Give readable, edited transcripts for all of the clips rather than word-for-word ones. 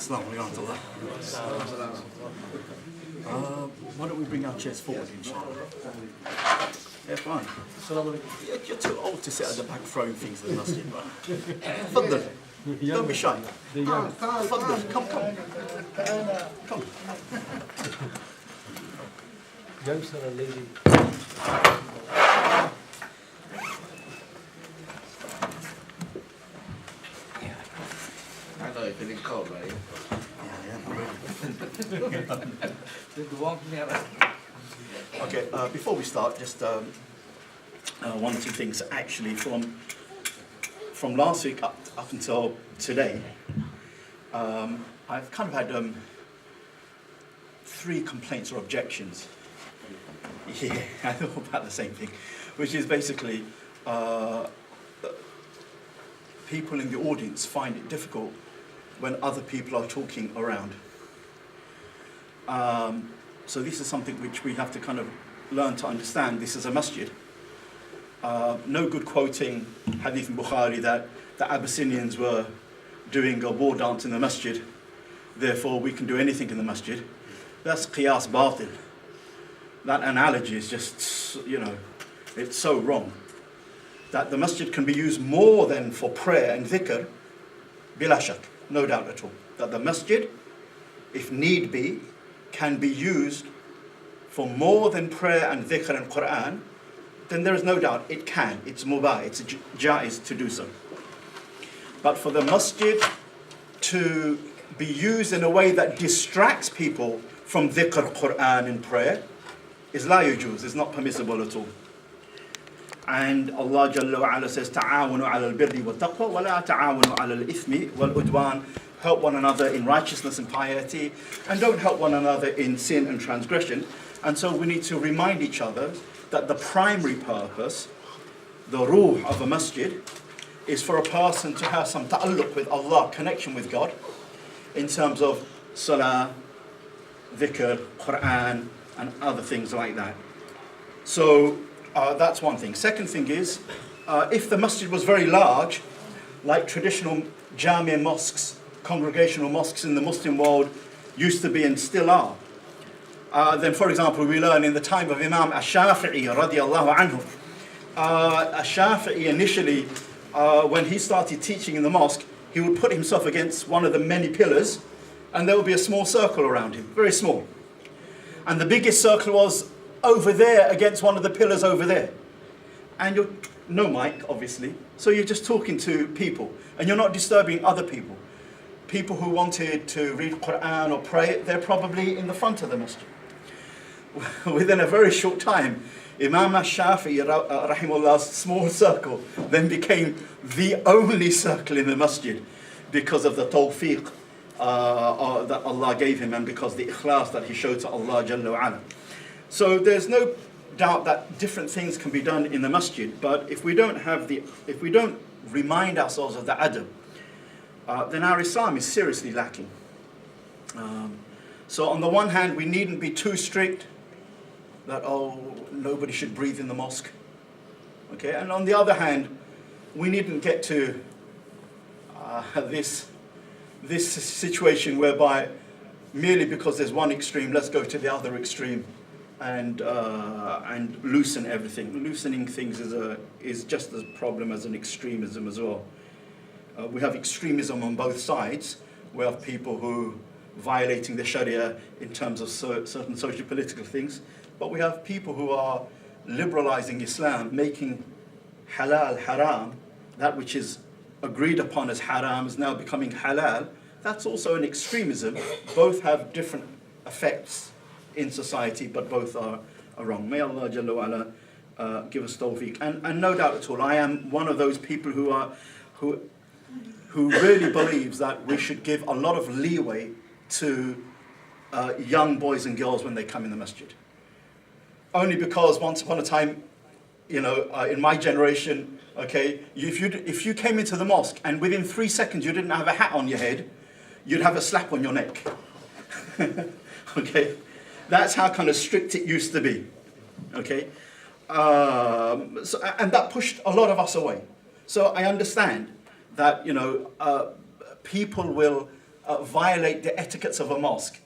Assalamu alaikum. Why don't we bring our chairs forward, inshallah? Yeah, fine. You're too old to sit at the back throwing things at the masjid, right? Fadl. Don't be shy. Fadl, come. Come. Youngster and lady. I know you're feeling cold, right? Okay, before we start, just one or two things. Actually, from last week up until today, I've kind of had 3 complaints or objections. Yeah, I know about the same thing, which is basically people in the audience find it difficult when other people are talking around. So this is something which we have to kind of learn to understand. This is a masjid. No good quoting Hadith in Bukhari that the Abyssinians were doing a war dance in the masjid, therefore we can do anything in the masjid. That's qiyas batil. That analogy is just, it's so wrong. That the masjid can be used more than for prayer and dhikr, bila shak, no doubt at all. That the masjid, if need be, can be used for more than prayer and dhikr and Quran, then there is no doubt it can. It's mubah, it's jaiz to do so. But for the masjid to be used in a way that distracts people from dhikr, Quran and prayer is la yujuz, is not permissible at all. And Allah Jalla wa Ala says, ta'awunu ala al-birri wa taqwa wa la ta'awunu ala al-ithmi wal-udwan. Help one another in righteousness and piety, and don't help one another in sin and transgression. And so we need to remind each other that the primary purpose, the ruh of a masjid, is for a person to have some ta'alluq with Allah, connection with God, in terms of salah, dhikr, Quran, and other things like that. So that's one thing. Second thing is, if the masjid was very large, like traditional Jamia mosques, congregational mosques in the Muslim world used to be and still are, then for example we learn in the time of Imam Ash-Shafi'i radiallahu anhu, Ash-Shafi'i initially, when he started teaching in the mosque, he would put himself against one of the many pillars and there would be a small circle around him, very small. And the biggest circle was over there against one of the pillars over there. And you're, no mic, obviously, so you're just talking to people and you're not disturbing other people. People who wanted to read Quran or pray, they're probably in the front of the masjid. Within a very short time, Imam Ash-Shafi'i rahimullah's small circle then became the only circle in the masjid because of the tawfiq that Allah gave him and because the ikhlas that he showed to Allah Jalla wa Ala. So there's no doubt that different things can be done in the masjid, but if we don't remind ourselves of the adab, then our Islam is seriously lacking. So on the one hand, we needn't be too strict that, nobody should breathe in the mosque. Okay, and on the other hand, we needn't get to this situation whereby merely because there's one extreme, let's go to the other extreme and loosen everything. Loosening things is just as a problem as an extremism as well. We have extremism on both sides. We have people who violating the Sharia in terms of certain socio-political things, but we have people who are liberalizing Islam, making halal haram, that which is agreed upon as haram is now becoming halal. That's also an extremism. Both have different effects in society, but both are wrong. May Allah Jalla wa Ala give us tawfiq. And no doubt at all, I am one of those people who really believes that we should give a lot of leeway to young boys and girls when they come in the masjid. Only because once upon a time, in my generation, okay, if you came into the mosque and within 3 seconds you didn't have a hat on your head, you'd have a slap on your neck. Okay, that's how kind of strict it used to be. Okay, and that pushed a lot of us away. So I understand that people will violate the etiquettes of a mosque.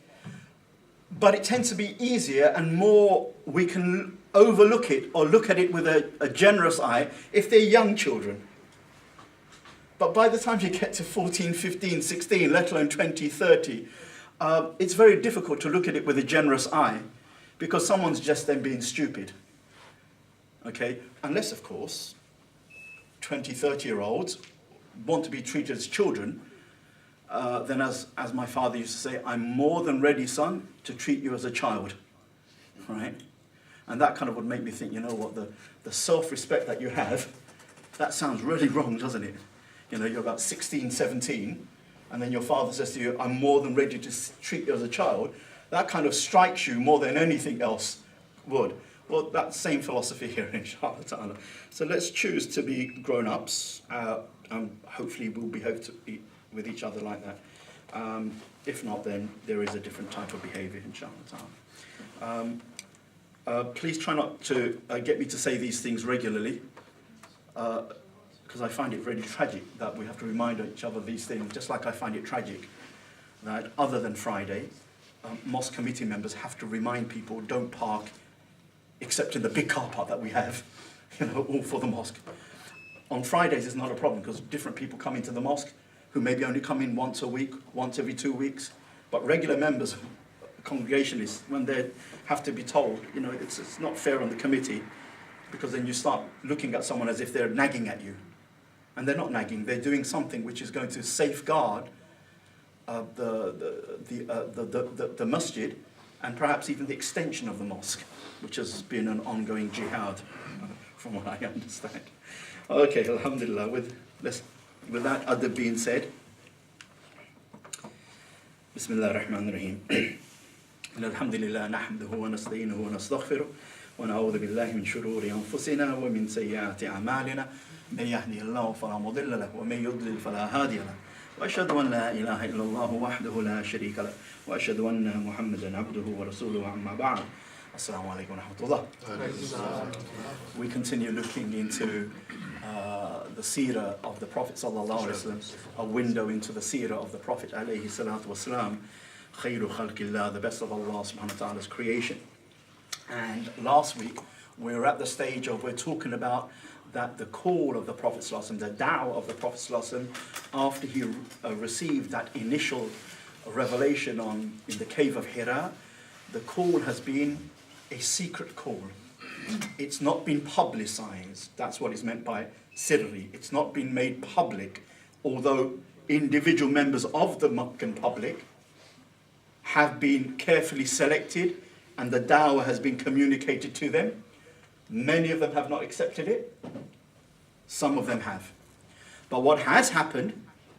But it tends to be easier and more, we can overlook it or look at it with a generous eye if they're young children. But by the time you get to 14, 15, 16, let alone 20, 30, it's very difficult to look at it with a generous eye because someone's just then being stupid. Okay? Unless, of course, 20, 30-year-olds want to be treated as children, then as my father used to say, I'm more than ready, son, to treat you as a child. Right? And that kind of would make me think, you know what, the self-respect that you have, that sounds really wrong, doesn't it? You know, you're about 16, 17, and then your father says to you, I'm more than ready to treat you as a child. That kind of strikes you more than anything else would. Well, that same philosophy here, inshallah ta'ala. So let's choose to be grown-ups, and hopefully we'll behave with each other like that. If not, then there is a different type of behavior, inshallah ta'ala. Please try not to get me to say these things regularly, because I find it really tragic that we have to remind each other of these things, just like I find it tragic that other than Friday, mosque committee members have to remind people don't park except in the big car park that we have, you know, all for the mosque. On Fridays it's not a problem because different people come into the mosque who maybe only come in once a week, once every 2 weeks, but regular members, congregationalists, when they have to be told, you know, it's not fair on the committee, because then you start looking at someone as if they're nagging at you. And they're not nagging, they're doing something which is going to safeguard the masjid and perhaps even the extension of the mosque, which has been an ongoing jihad, from what I understand. Okay, alhamdulillah, with that adab being said, Bismillah ar-Rahman ar-Rahim. Alhamdulillah, nahmaduhu wa nasta'inuhu wa nastaghfiruh. ونعوذ بالله من شرور أنفسنا ومن سيئات أعمالنا من يهدي الله فلا مضل له ومن يضلل فلا هادي له وأشهد أن لا إله إلا الله وحده لا شريك له وأشهد أن محمدا عبده ورسوله أما بعد السلام عليكم ورحمة الله. We continue looking into the seerah of the Prophet sallallahu alaihi wasallam, a window into the seerah of the Prophet alayhi salatu wasalam, khayru khalqillah, the best of Allah subhanahu wa ta'ala's creation. And last week, we were at the stage of, we're talking about that the call of the Prophet ﷺ, the da'wah of the Prophet ﷺ, after he received that initial revelation in the cave of Hira, the call has been a secret call. It's not been publicized. That's what is meant by sirri. It's not been made public, although individual members of the Meccan public have been carefully selected and the da'wah has been communicated to them. Many of them have not accepted it. Some of them have. But what has happened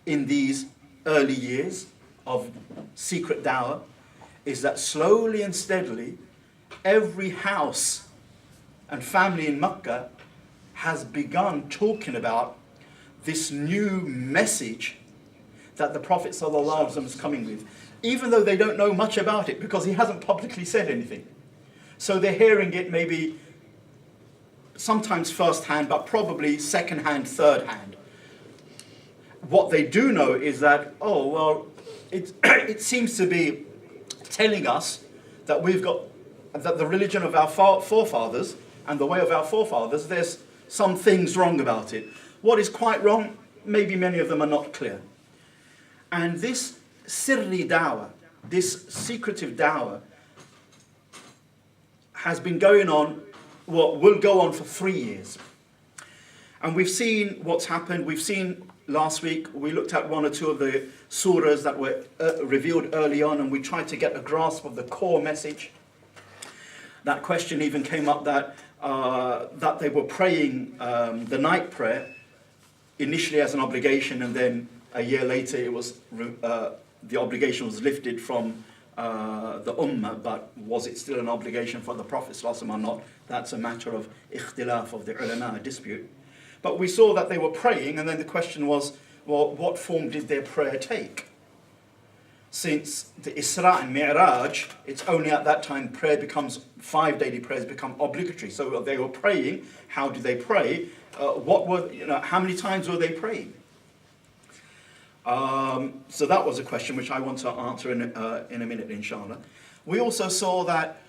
in these early years of secret da'wah is that slowly and steadily, every house and family in Mecca has begun talking about this new message that the Prophet ﷺ is coming with, even though they don't know much about it because he hasn't publicly said anything. So they're hearing it maybe sometimes first hand, but probably second hand, third hand. What they do know is that, oh, well, it seems to be telling us that that the religion of our forefathers and the way of our forefathers, there's some things wrong about it. What is quite wrong, maybe many of them are not clear. And this sirri da'wah, this secretive da'wah, has been going on, will go on for 3 years. And we've seen what's happened. We've seen last week, we looked at one or two of the surahs that were revealed early on, and we tried to get a grasp of the core message. That question even came up that they were praying the night prayer, initially as an obligation, and then a year later it was the obligation was lifted from the ummah, but was it still an obligation for the Prophet ﷺ or not? That's a matter of ikhtilaf of the ulama, a dispute. But we saw that they were praying, and then the question was, well, what form did their prayer take? Since the Isra and Mi'raj, it's only at that time 5 daily prayers become obligatory. So they were praying. How did they pray? How many times were they praying? So that was a question which I want to answer in a minute, inshallah. We also saw that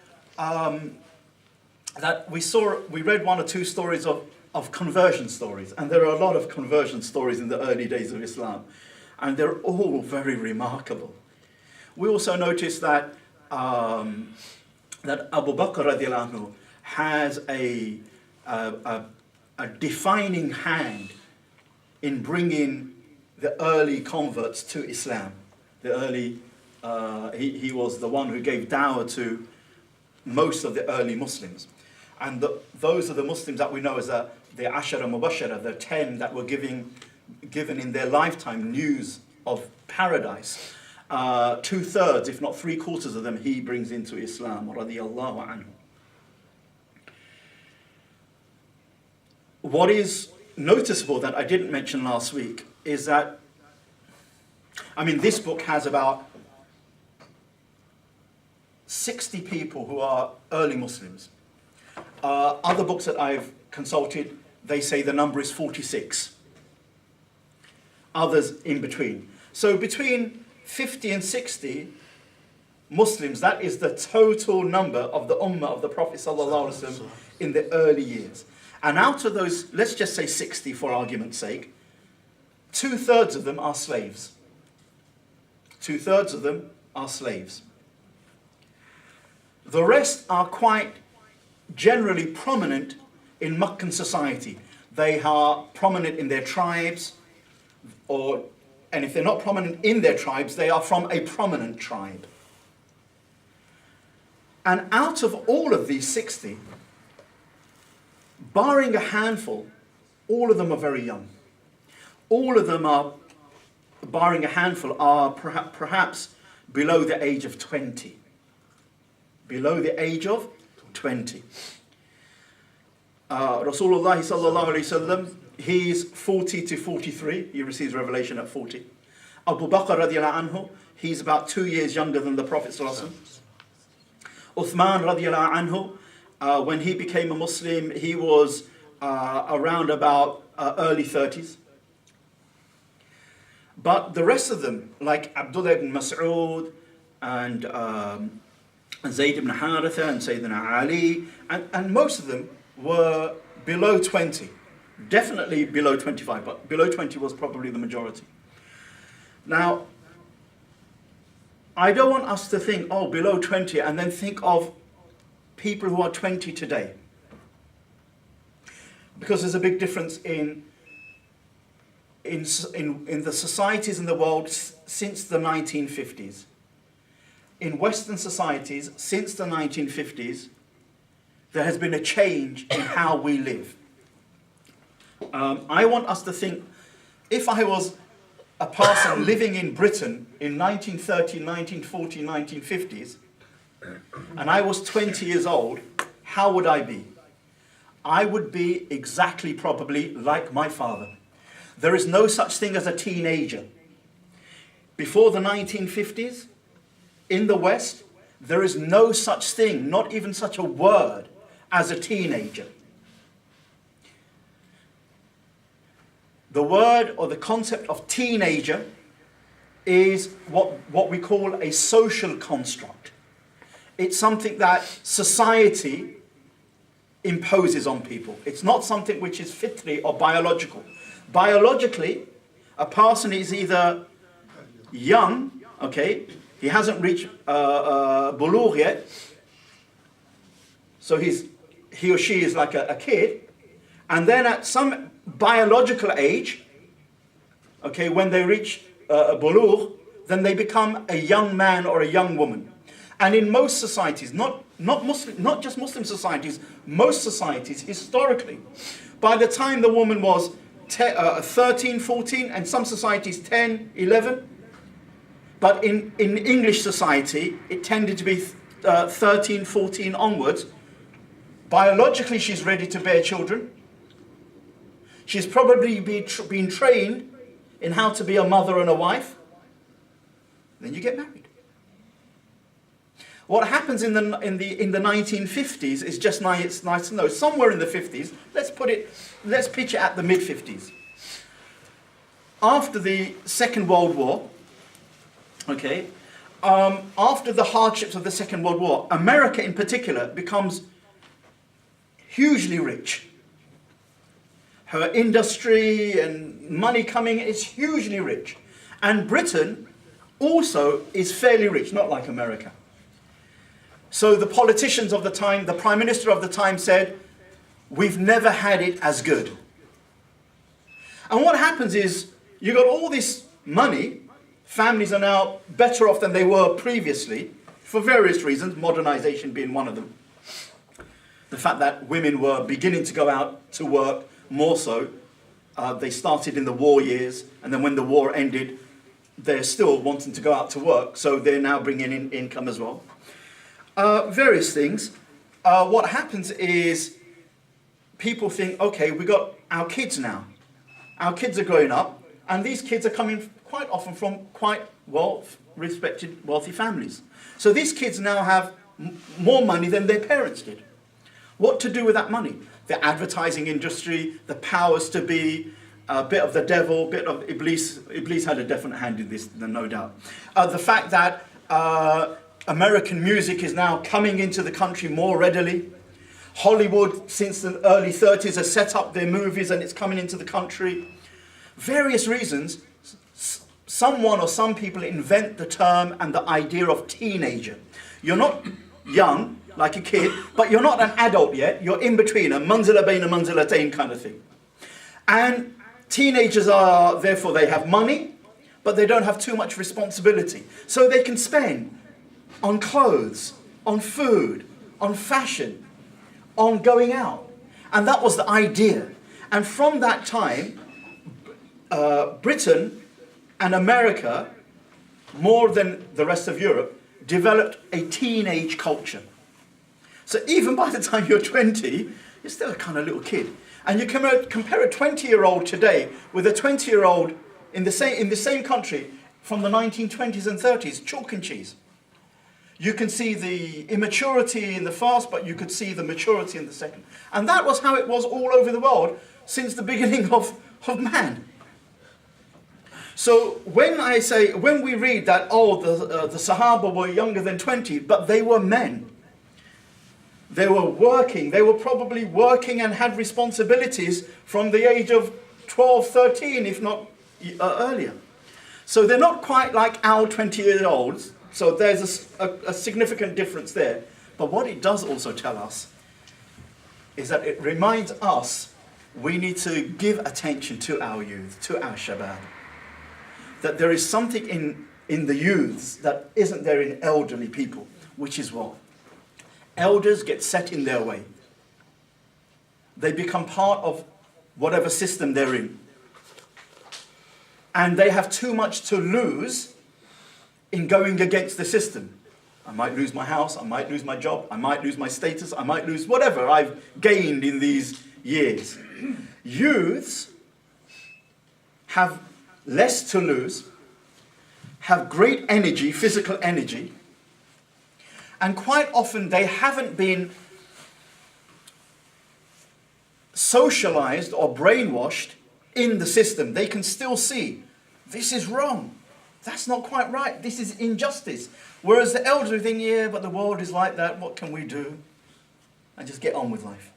we read one or two stories of conversion stories, and there are a lot of conversion stories in the early days of Islam, and they're all very remarkable. We also noticed that that Abu Bakr radiallahu anhu has a defining hand in bringing the early converts to Islam. He was the one who gave dawah to most of the early Muslims. And those are the Muslims that we know as the Ashara Mubashara, the 10 that were given in their lifetime news of paradise. 2/3, if not 3/4 of them, he brings into Islam, radiyallahu anhu. What is noticeable that I didn't mention last week is that, this book has about 60 people who are early Muslims. Other books that I've consulted, they say the number is 46. Others in between. So between 50 and 60 Muslims, that is the total number of the Ummah of the Prophet ﷺ in the early years. And out of those, let's just say 60 for argument's sake, 2/3 of them are slaves. 2/3 of them are slaves. The rest are quite generally prominent in Meccan society. They are prominent in their tribes, and if they're not prominent in their tribes, they are from a prominent tribe. And out of all of these 60, barring a handful, all of them are very young. All of them are, barring a handful, are perhaps below the age of 20. Below the age of 20. Rasulullah sallallahu alayhi wasallam, he's 40 to 43. He receives revelation at 40. Abu Bakr radiallahu anhu, he's about 2 years younger than the Prophet sallallahu alayhi wasallam. Uthman radiallahu anhu, when he became a Muslim, he was around about early 30s. But the rest of them, like Abdullah ibn Mas'ud and Zayd ibn Haritha and Sayyidina Ali, and most of them were below 20. Definitely below 25, but below 20 was probably the majority. Now, I don't want us to think, below 20, and then think of people who are 20 today. Because there's a big difference in the societies in the world since the 1950s. In Western societies, since the 1950s, there has been a change in how we live. I want us to think, if I was a person living in Britain in 1930, 1940, 1950s, and I was 20 years old, how would I be? I would be exactly probably like my father. There is no such thing as a teenager. Before the 1950s, in the West, there is no such thing, not even such a word, as a teenager. The word or the concept of teenager is what we call a social construct. It's something that society imposes on people. It's not something which is fitri or biological. Biologically, a person is either young, he hasn't reached bulugh yet, so he or she is like a kid, and then at some biological age, when they reach bulugh, then they become a young man or a young woman. And in most societies, not just Muslim societies, most societies historically, by the time the woman was 13, 14, and some societies 10, 11, but in English society, it tended to be 13, 14 onwards. Biologically, she's ready to bear children. She's probably been trained in how to be a mother and a wife. Then you get married. What happens in the 1950s is just nice to know. Somewhere in the 50s, let's pitch it at the mid-50s. after the Second World War, okay, after the hardships of the Second World War, America in particular becomes hugely rich. Her industry and money coming is hugely rich. And Britain also is fairly rich, not like America. So the politicians of the time, the Prime Minister of the time said, we've never had it as good. And what happens is, you got all this money, families are now better off than they were previously, for various reasons, modernization being one of them. The fact that women were beginning to go out to work more so. They started in the war years, and then when the war ended, they're still wanting to go out to work, so they're now bringing in income as well. Various things. What happens is people think, okay, we got our kids now. Our kids are growing up, and these kids are coming quite often from quite well-respected, wealthy families. So these kids now have more money than their parents did. What to do with that money? The advertising industry, the powers to be, a bit of the devil, a bit of Iblis. Iblis had a definite hand in this, no doubt. The fact that American music is now coming into the country more readily. Hollywood, since the early 30s, has set up their movies and it's coming into the country. Various reasons, someone or some people invent the term and the idea of teenager. You're not young, like a kid, but you're not an adult yet. You're in between, a manzila bain, a manzilatayn kind of thing. And teenagers are, therefore, they have money, but they don't have too much responsibility. So they can spend on clothes, on food, on fashion, on going out. And that was the idea. And from that time, Britain and America, more than the rest of Europe, developed a teenage culture. So even by the time you're 20, you're still a kind of little kid. And you compare a 20-year-old today with a 20-year-old in the same country from the 1920s and 30s, chalk and cheese. You can see the immaturity in the first, but you could see the maturity in the second. And that was how it was all over the world since the beginning of man. So when we read that, the Sahaba were younger than 20, but they were men. They were working. They were probably working and had responsibilities from the age of 12, 13, if not earlier. So they're not quite like our 20-year-olds. So there's a significant difference there. But what it does also tell us is that it reminds us we need to give attention to our youth, to our shabab. That there is something in the youths that isn't there in elderly people, which is what? Elders get set in their way. They become part of whatever system they're in. And they have too much to lose in going against the system. I might lose my house, I might lose my job, I might lose my status, I might lose whatever I've gained in these years. Youths have less to lose, have great energy, physical energy, and quite often they haven't been socialized or brainwashed in the system. They can still see, this is wrong, that's not quite right, this is injustice. Whereas the elderly think, yeah, but the world is like that, what can we do? And just get on with life.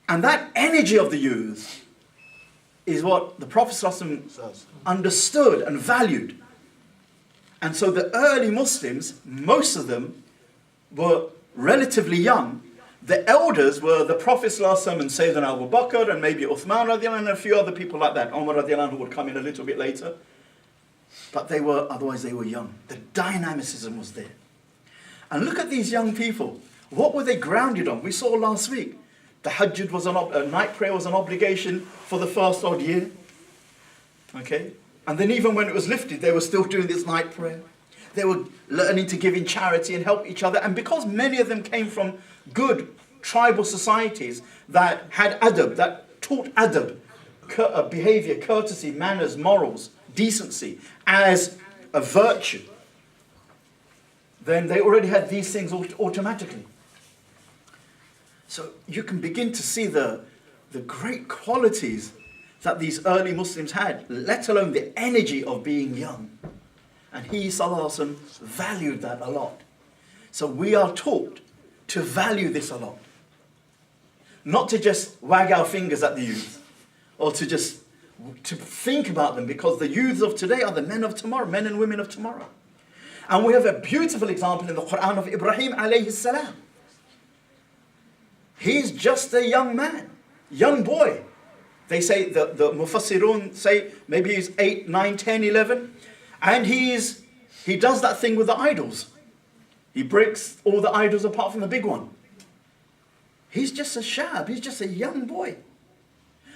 And that energy of the youth is what the Prophet ﷺ understood and valued. And so the early Muslims, most of them were relatively young. The elders were the Prophet ﷺ and Sayyidina Abu Bakr and maybe Uthman radiallahu anhu and a few other people like that. Umar radiallahu anhu would come in a little bit later. But otherwise they were young. The dynamicism was there. And look at these young people. What were they grounded on? We saw last week. The Hajj was night prayer was an obligation for the first odd year. Okay? And then even when it was lifted, they were still doing this night prayer. They were learning to give in charity and help each other. And because many of them came from good tribal societies that had adab, that taught adab, behavior, courtesy, manners, morals, decency, as a virtue, then they already had these things automatically. So you can begin to see the great qualities that these early Muslims had, let alone the energy of being young. And he, sallallahu alaihi wasallam, valued that a lot. So we are taught to value this a lot. Not to just wag our fingers at the youth, or to think about them, because the youths of today are the men of tomorrow, men and women of tomorrow. And we have a beautiful example in the Quran of Ibrahim alayhi salam. He's just a young man, young boy. They say, the Mufassirun say maybe he's 8, 9, 10, 11. And he does that thing with the idols. He breaks all the idols apart from the big one. He's just a shab, he's just a young boy.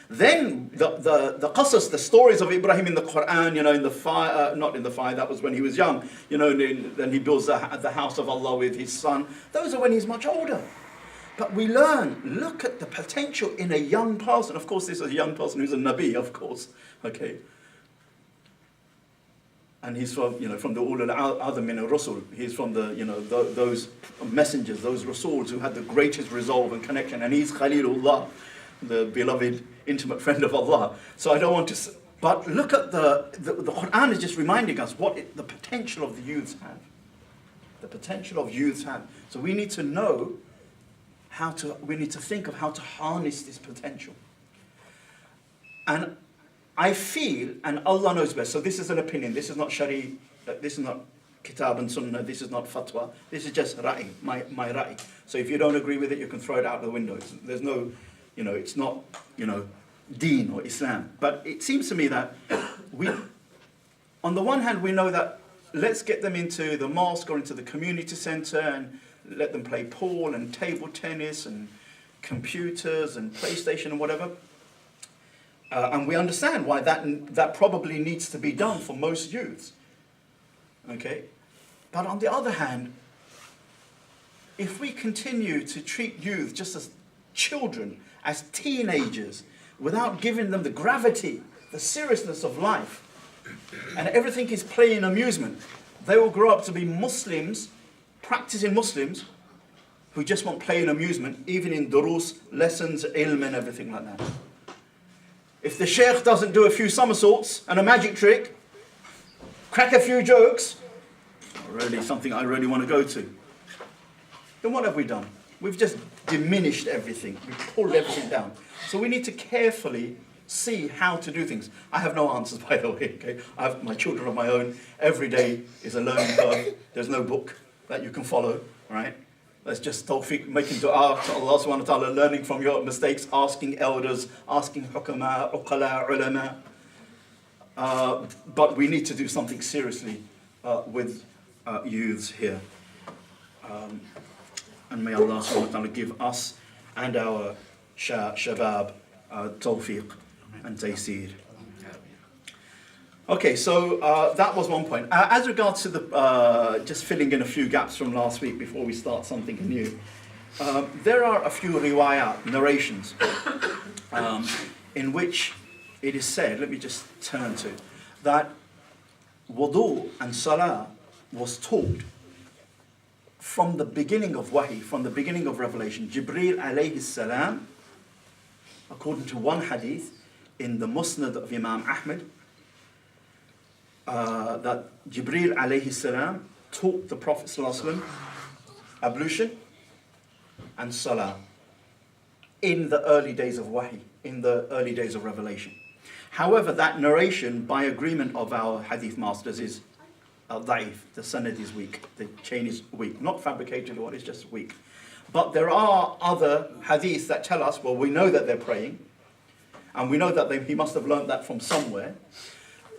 Then the qasas, the stories of Ibrahim in the Quran, in the fire, not in the fire, that was when he was young. Then he builds the house of Allah with his son. Those are when he's much older. But we look at the potential in a young person. Of course, this is a young person who's a Nabi, of course. Okay. And he's from the ulul azm min ar-rusul. He's from those messengers, those Rasuls who had the greatest resolve and connection. And he's Khalilullah, the beloved, intimate friend of Allah. So I don't want to... But look at the Quran is just reminding us the potential of the youths have. The potential of youths have. So we need to know we need to think of how to harness this potential. And I feel, and Allah knows best, so this is an opinion, this is not Shari, this is not Kitab and Sunnah, this is not Fatwa, this is just Ra'i, my Ra'i. So if you don't agree with it, you can throw it out the window. There's no, it's not, Deen or Islam. But it seems to me that on the one hand, we know that let's get them into the mosque or into the community centre and let them play pool and table tennis and computers and PlayStation and whatever. And we understand why that probably needs to be done for most youths. Okay? But on the other hand, if we continue to treat youth just as children, as teenagers, without giving them the gravity, the seriousness of life, and everything is play and amusement, they will grow up to be Muslims, practicing Muslims, who just want play and amusement, even in durus, lessons, ilm and everything like that. If the sheikh doesn't do a few somersaults and a magic trick, crack a few jokes, really something I really want to go to, then what have we done? We've just diminished everything. We've pulled everything down. So we need to carefully see how to do things. I have no answers, by the way. Okay? I have my children of my own. Every day is a learning curve. There's no book that you can follow, right? Let's just tawfiq, making dua to Allah subhanahu wa ta'ala, learning from your mistakes, asking elders, asking hukama, uqala, ulama. But we need to do something seriously with youths here. And may Allah subhanahu wa ta'ala give us and our shabab tawfiq and taysir. Okay, so that was one point. As regards to the just filling in a few gaps from last week before we start something new, there are a few riwayat, narrations, in which it is said, let me just turn to, that wudu and salah was taught from the beginning of wahi, from the beginning of revelation. Jibreel alayhi salam, according to one hadith in the Musnad of Imam Ahmad, that Jibreel alayhi salam taught the Prophet sallallahu alaihi wasallam ablution and salah in the early days of wahi, in the early days of revelation. However, that narration, by agreement of our hadith masters, is da'if. The sanad is weak, the chain is weak, not fabricated or it's just weak. But there are other hadiths that tell us, well, we know that they're praying, and we know that he must have learned that from somewhere.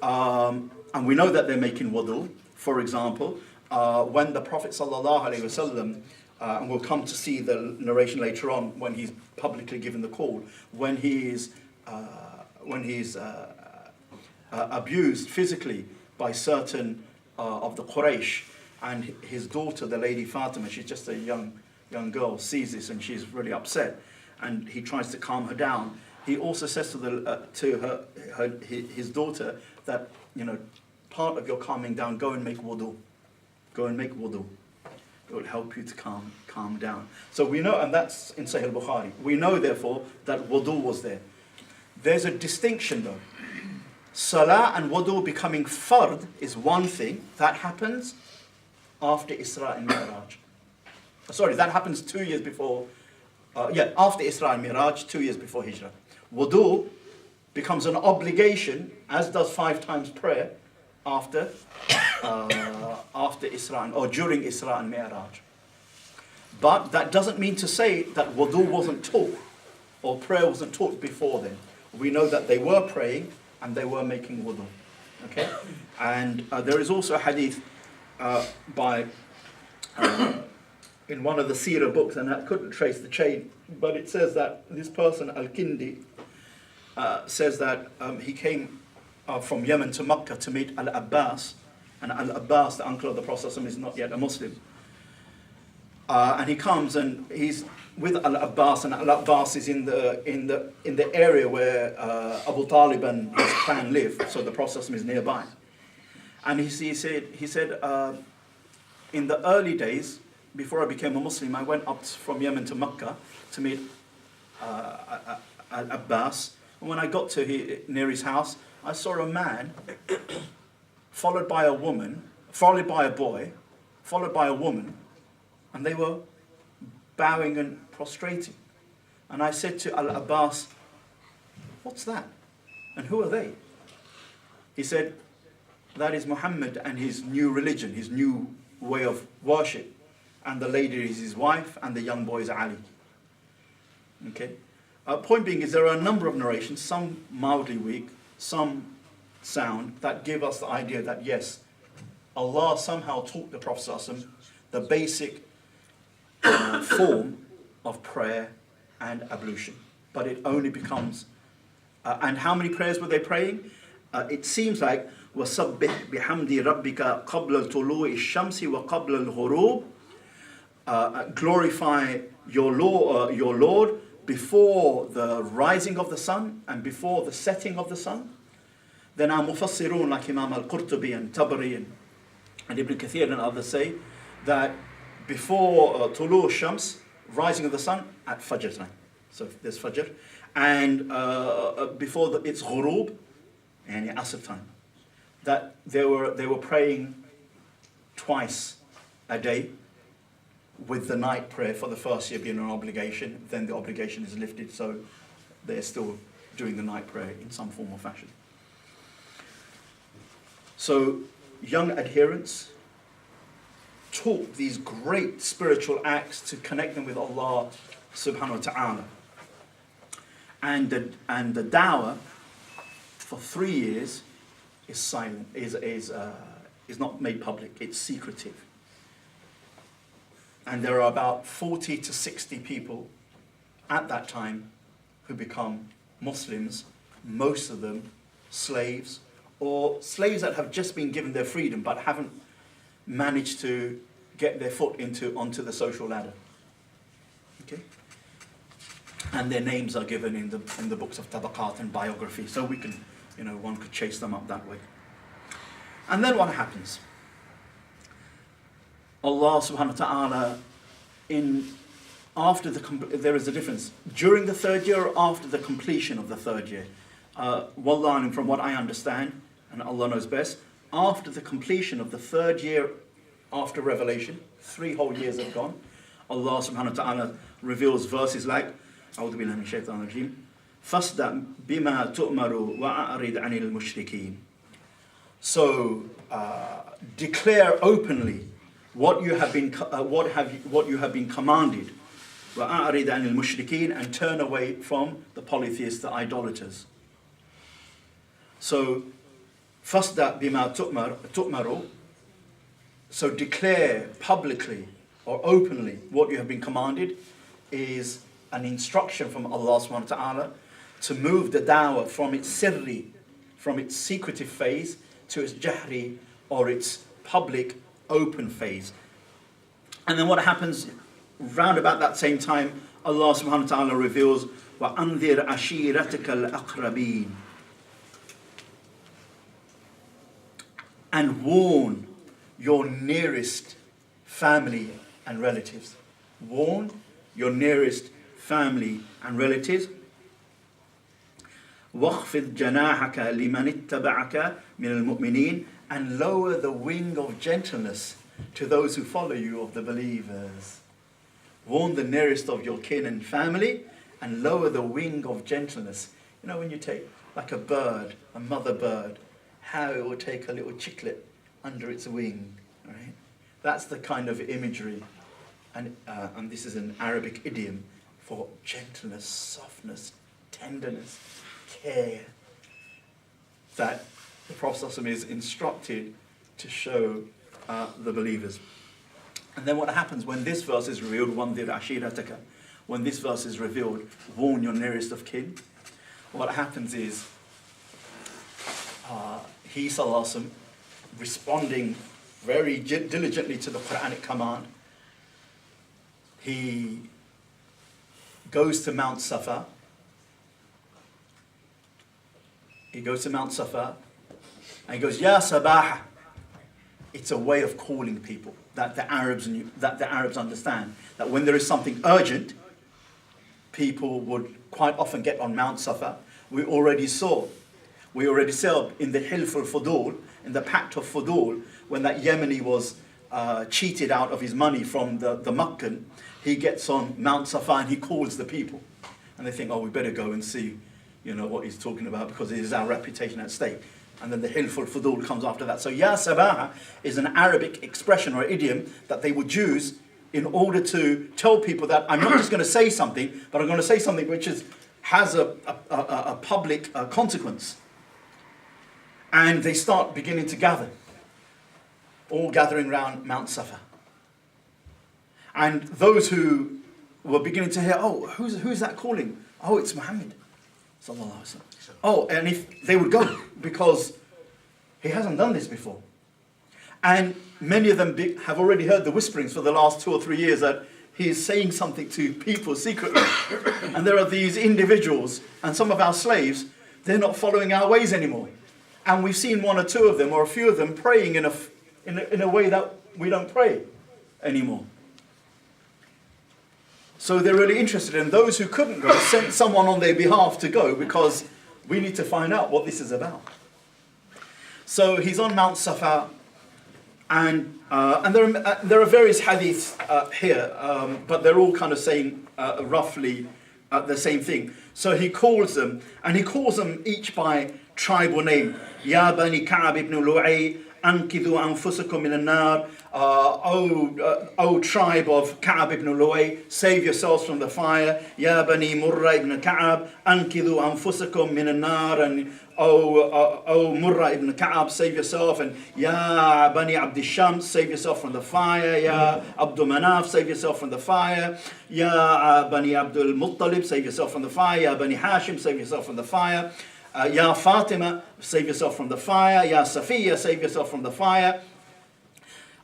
And we know that they're making wudu. For example, when the Prophet ﷺ, and we'll come to see the narration later on when he's publicly given the call, when he's abused physically by certain of the Quraysh, and his daughter, the lady Fatima, she's just a young girl, sees this and she's really upset, and he tries to calm her down. He also says to his daughter that, part of your calming down, go and make wudu. Go and make wudu. It will help you to calm down. So we know, and that's in Sahih Bukhari. We know, therefore, that wudu was there. There's a distinction though. Salah and wudu becoming fard is one thing. That happens after Isra and Mi'raj. Sorry, that happens 2 years before, after Isra and Mi'raj, 2 years before Hijrah. Wudu becomes an obligation, as does 5 times prayer, after Isra or during Isra and Mi'raj. But that doesn't mean to say that wudu wasn't taught or prayer wasn't taught before then. We know that they were praying and they were making wudu. Okay? And there is also a hadith in one of the seerah books, and I couldn't trace the chain, but it says that this person, Al-Kindi, says that he came from Yemen to Mecca to meet Al-Abbas, and Al-Abbas, the uncle of the Prophet ﷺ, is not yet a Muslim. And he comes and he's with Al-Abbas, and Al-Abbas is in the area where Abu Talib and his clan live, so the Prophet ﷺ is nearby. And he said, in the early days, before I became a Muslim, I went up from Yemen to Mecca to meet Al-Abbas. And when I got to near his house, I saw a man followed by a woman, followed by a boy, followed by a woman, and they were bowing and prostrating. And I said to Al-Abbas, "What's that? And who are they?" He said, "That is Muhammad and his new religion, his new way of worship. And the lady is his wife, and the young boy is Ali." Okay? Point being is there are a number of narrations, some mildly weak, some sound, that give us the idea that yes, Allah somehow taught the Prophet ﷺ the basic form of prayer and ablution. But it only becomes, and how many prayers were they praying? It seems like وَسَبِّحْ بِحَمْدِ رَبِّكَ قَبْلَ طُلُوعِ الشَّمْسِ وَقَبْلَ الْغُرُوبِ. Glorify your Lord before the rising of the sun and before the setting of the sun. Then our Mufassirun like Imam al-Qurtubi and Tabari and Ibn Kathir and others say that before Tulu Shams, rising of the sun, at Fajr time. So there's Fajr. And before it's Ghurub, and Asr time. That they were praying twice a day, with the night prayer for the first year being an obligation. Then the obligation is lifted, so they're still doing the night prayer in some form or fashion. So young adherents taught these great spiritual acts to connect them with Allah subhanahu wa ta'ala. And the dawah for 3 years is silent, is not made public, it's secretive. And there are about 40 to 60 people at that time who become Muslims, most of them slaves, or slaves that have just been given their freedom but haven't managed to get their foot onto the social ladder. Okay? And their names are given in the books of tabaqat and biography, so we can, one could chase them up that way. And then what happens? Allah subhanahu wa ta'ala, there is a difference. During the 3rd year or after the completion of the 3rd year? Wallah, from what I understand, and Allah knows best, after the completion of the 3rd year after revelation, 3 whole years have gone, Allah subhanahu wa ta'ala reveals verses like, أعوذ بالله من الشيطان الرجيم فاصدع بما تؤمر وأعرض عن المشركين. So declare openly what you have been commanded, وأعرض عن المشركين, and turn away from the polytheists, the idolaters. So فاصدع بما تؤمر, so declare publicly or openly what you have been commanded, is an instruction from Allah subhanahu wa ta'ala to move the da'wah from its sirri, from its secretive phase, to its jahri, or its public open phase. And then what happens round about that same time, Allah subhanahu wa ta'ala reveals وَأَنذِرْ عَشِيرَتَكَ الْأَقْرَبِينَ, and warn your nearest family and relatives. Warn your nearest family and relatives. وَاخْفِضْ جَنَاحَكَ لِمَنِ اتَّبَعَكَ مِنَ الْمُؤْمِنِينَ, and lower the wing of gentleness to those who follow you of the believers. Warn the nearest of your kin and family, and lower the wing of gentleness. You know, when you take like a bird, a mother bird, how it will take a little chicklet under its wing, right? That's the kind of imagery, and this is an Arabic idiom for gentleness, softness, tenderness, care, that the Prophet ﷺ is instructed to show the believers. And then what happens when this verse is revealed, وَانذِرْ عَشِيرَتَكَ, when this verse is revealed, warn your nearest of kin, what happens is, he ﷺ, responding very diligently to the Quranic command, he goes to Mount Safa. He goes to Mount Safa and he goes, Ya Sabaha. It's a way of calling people that the Arabs understand that when there is something urgent, people would quite often get on Mount Safa. We already saw in the Hilf al-Fudul, in the Pact of Fudul, when that Yemeni was cheated out of his money from the Meccan, he gets on Mount Safa and he calls the people. And they think, oh, we better go and see, what he's talking about, because it is our reputation at stake. And then the Hilf al-Fudul comes after that. So Ya Sabaha is an Arabic expression or idiom that they would use in order to tell people that I'm not just going to say something, but I'm going to say something which has a public consequence. And they start beginning to gather, all gathering around Mount Safa. And those who were beginning to hear, oh, who's that calling? Oh, it's Muhammad. Oh, and if they would go, because he hasn't done this before. And many of them have already heard the whisperings for the last 2 or 3 years that he is saying something to people secretly. And there are these individuals, and some of our slaves, they're not following our ways anymore. And we've seen 1 or 2 of them, or a few of them, praying in a way that we don't pray anymore. So they're really interested, and those who couldn't go sent someone on their behalf to go, because we need to find out what this is about. So he's on Mount Safa, and there are various hadiths here, but they're all kind of saying roughly the same thing. So he calls them, and he calls them each by tribal name. Ya Bani Ka'ab ibn Lu'ay, Ankidhu anfusakum min an-nar. O tribe of Ka'ab ibn Lu'ay, save yourselves from the fire. Ya Bani Murra ibn Ka'ab, Ankidhu anfusakum min an-nar. And O Murra ibn Ka'ab, save yourself. And Ya Bani Abd Shams, save yourself from the fire. Ya Abdul Manaf, save yourself from the fire. Ya Bani Abdul Muttalib, save yourself from the fire. Ya Bani Hashim, save yourself from the fire. Ya Fatima, save yourself from the fire. Ya Safiya, save yourself from the fire.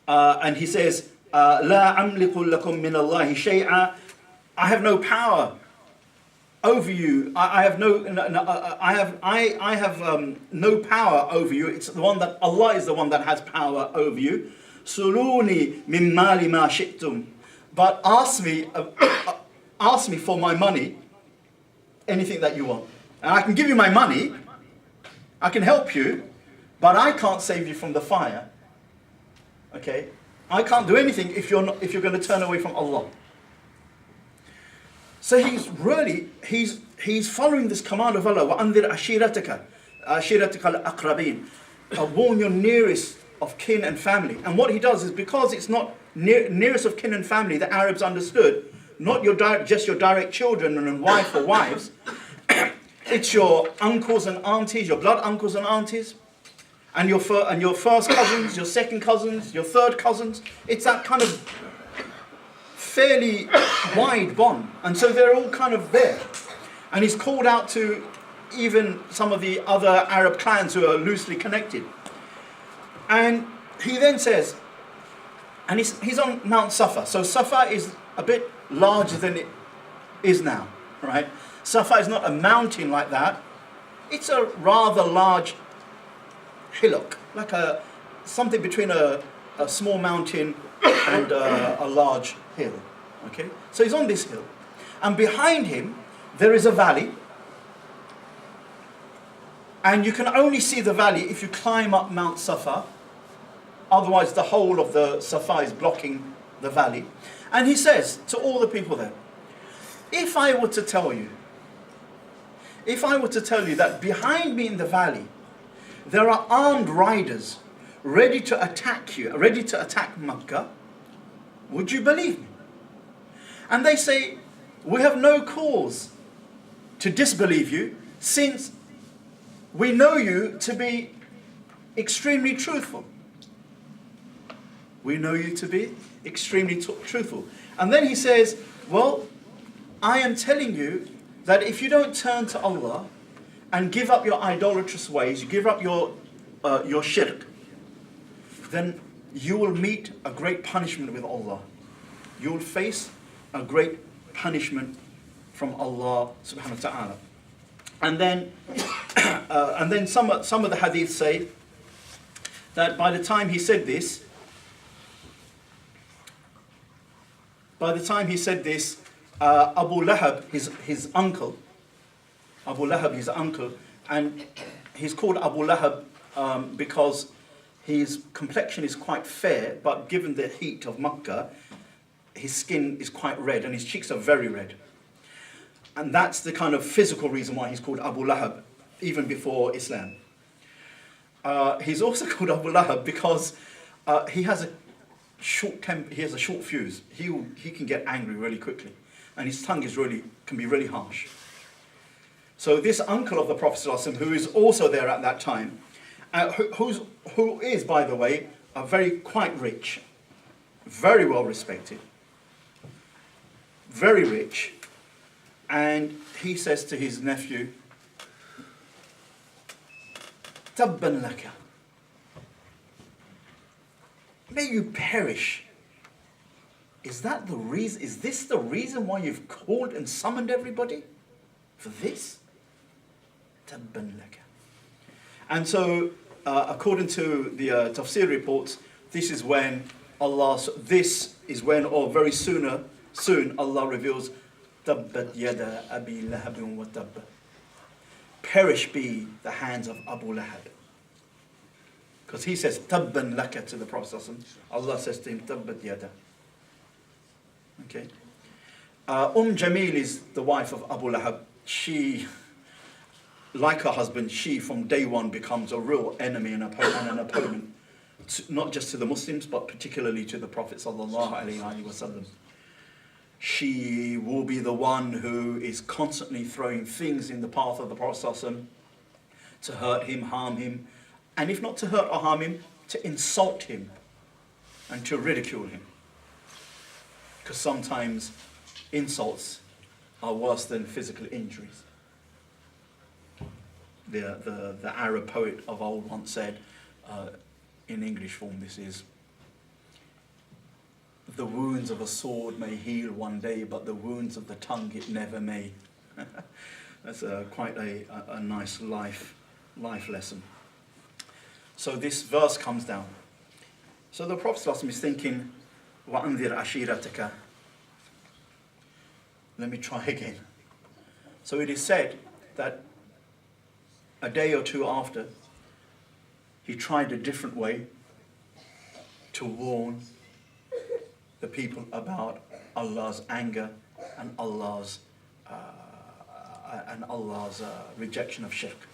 And he says, La amliku lakum min Allahi shay'a. I have no power over you. I have no power over you. It's the one that Allah is the one that has power over you. Suluni min mali ma shi'tum. But ask me for my money, anything that you want. And I can give you my money, I can help you, but I can't save you from the fire. Okay? I can't do anything if you're going to turn away from Allah. So he's following this command of Allah. وَأَنذِرْ عَشِيرَتَكَ الْأَقْرَبِينَ. Warn your nearest of kin and family. And what he does is, because it's not nearest of kin and family, the Arabs understood, not just your direct children and wife or wives, it's your uncles and aunties, your blood uncles and aunties, and your first cousins, your second cousins, your third cousins. It's that kind of fairly wide bond. And so they're all kind of there. And he's called out to even some of the other Arab clans who are loosely connected. And he then says, and he's on Mount Safa. So Safa is a bit larger than it is now, right? Safa is not a mountain like that. It's a rather large hillock, like something between a small mountain and a large hill. Okay, so he's on this hill, and behind him there is a valley, And you can only see the valley if you climb up Mount Safa. Otherwise, the whole of the Safa is blocking the valley. And he says to all the people there, if I were to tell you that behind me in the valley, there are armed riders ready to attack you, ready to attack Makkah, would you believe me? And they say, we have no cause to disbelieve you, since we know you to be extremely truthful. We know you to be extremely truthful. And then he says, well, I am telling you that if you don't turn to Allah and give up your idolatrous ways, you give up your shirk, then you will meet a great punishment with Allah. You will face a great punishment from Allah subhanahu wa ta'ala. And then some of the hadiths say that by the time he said this, Abu Lahab, his uncle, and he's called Abu Lahab because his complexion is quite fair, but given the heat of Makkah, his skin is quite red and his cheeks are very red. And that's the kind of physical reason why he's called Abu Lahab, even before Islam. He's also called Abu Lahab because he has a short fuse. He can get angry really quickly, and his tongue can be really harsh. So this uncle of the Prophet ﷺ, who is also there at that time, who is, by the way, quite rich, very well respected, very rich, and he says to his nephew, "Tabban laka." May you perish. Is this the reason why you've called and summoned everybody? For this? Tabban laka. And so, according to the tafsir reports, this is when, or very soon, Allah reveals, Tabbat yada abi lahabin wa tabba. Perish be the hands of Abu Lahab. Because he says, Tabban laka to the Prophet. Allah says to him, Tabbat yada. Okay. Jamil is the wife of Abu Lahab. She, like her husband, she from day one becomes a real enemy and an opponent, not just to the Muslims, but particularly to the Prophet sallallahu alaihi wasallam. She will be the one who is constantly throwing things in the path of the Prophet ﷺ to hurt him, harm him, and if not to hurt or harm him, to insult him and to ridicule him. Because sometimes insults are worse than physical injuries. The Arab poet of old once said, in English form this is, the wounds of a sword may heal one day, but the wounds of the tongue it never may. That's quite a nice life lesson. So this verse comes down. So the Prophet ﷺ is thinking, وَأَنذِرْ عَشِيرَتَكَ. Let me try again. So it is said that a day or two after, he tried a different way to warn the people about Allah's anger and Allah's rejection of shirk.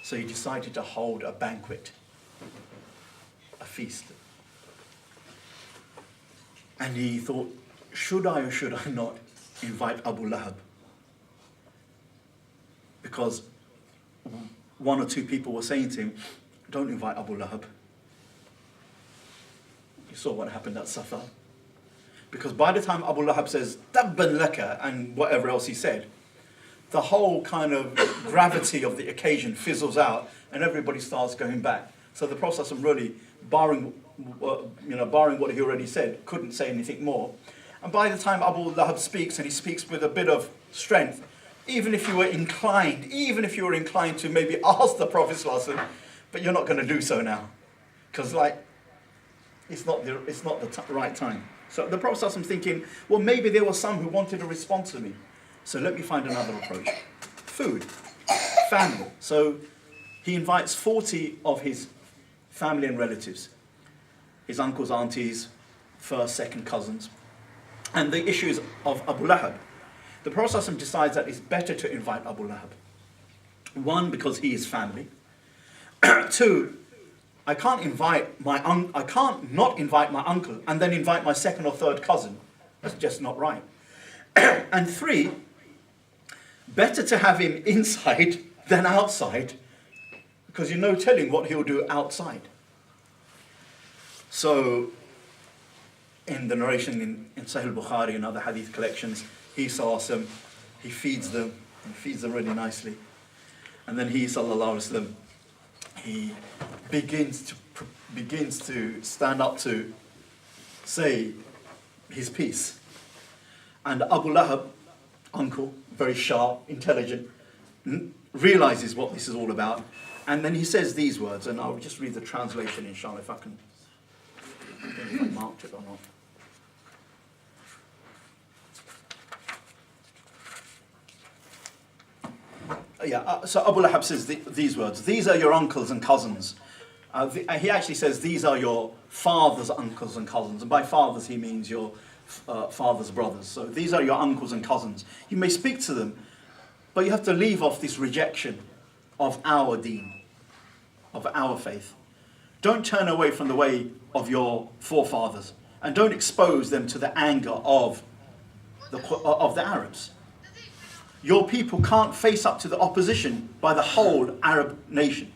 So he decided to hold a banquet, a feast. And he thought, should I or should I not invite Abu Lahab? Because one or two people were saying to him, don't invite Abu Lahab. You saw what happened at Safa. Because by the time Abu Lahab says, Tabban laka, and whatever else he said, the whole kind of gravity of the occasion fizzles out and everybody starts going back. So the Prophet really, barring what he already said, couldn't say anything more. And by the time Abu Lahab speaks, and he speaks with a bit of strength, even if you were inclined to maybe ask the Prophet, but you're not going to do so now. Because it's not the right time. So the Prophet ﷺ thinking, well, maybe there were some who wanted to respond to me. So let me find another approach. Food, family. So he invites 40 of his family and relatives, his uncles, aunties, first, second cousins. And the issue is of Abu Lahab. The Prophet ﷺ decides that it's better to invite Abu Lahab. One, because he is family. Two, I can't not invite my uncle and then invite my second or third cousin. That's just not right. And three, better to have him inside than outside, because you're no telling what he'll do outside. So, in the narration in Sahih Bukhari and other hadith collections, he saws them, he feeds them really nicely. And then he, sallallahu alaihi wasallam, he begins to stand up to say his piece. And Abu Lahab, uncle, very sharp, intelligent, realizes what this is all about. And then he says these words, and I'll just read the translation, inshallah, if I can. I don't know if I marked it or not. So Abu Lahab says these words. These are your uncles and cousins. He actually says these are your father's uncles and cousins. And by fathers he means your father's brothers. So these are your uncles and cousins. You may speak to them, but you have to leave off this rejection of our deen, of our faith. Don't turn away from the way of your forefathers. And don't expose them to the anger of the Arabs. Your people can't face up to the opposition by the whole Arab nation.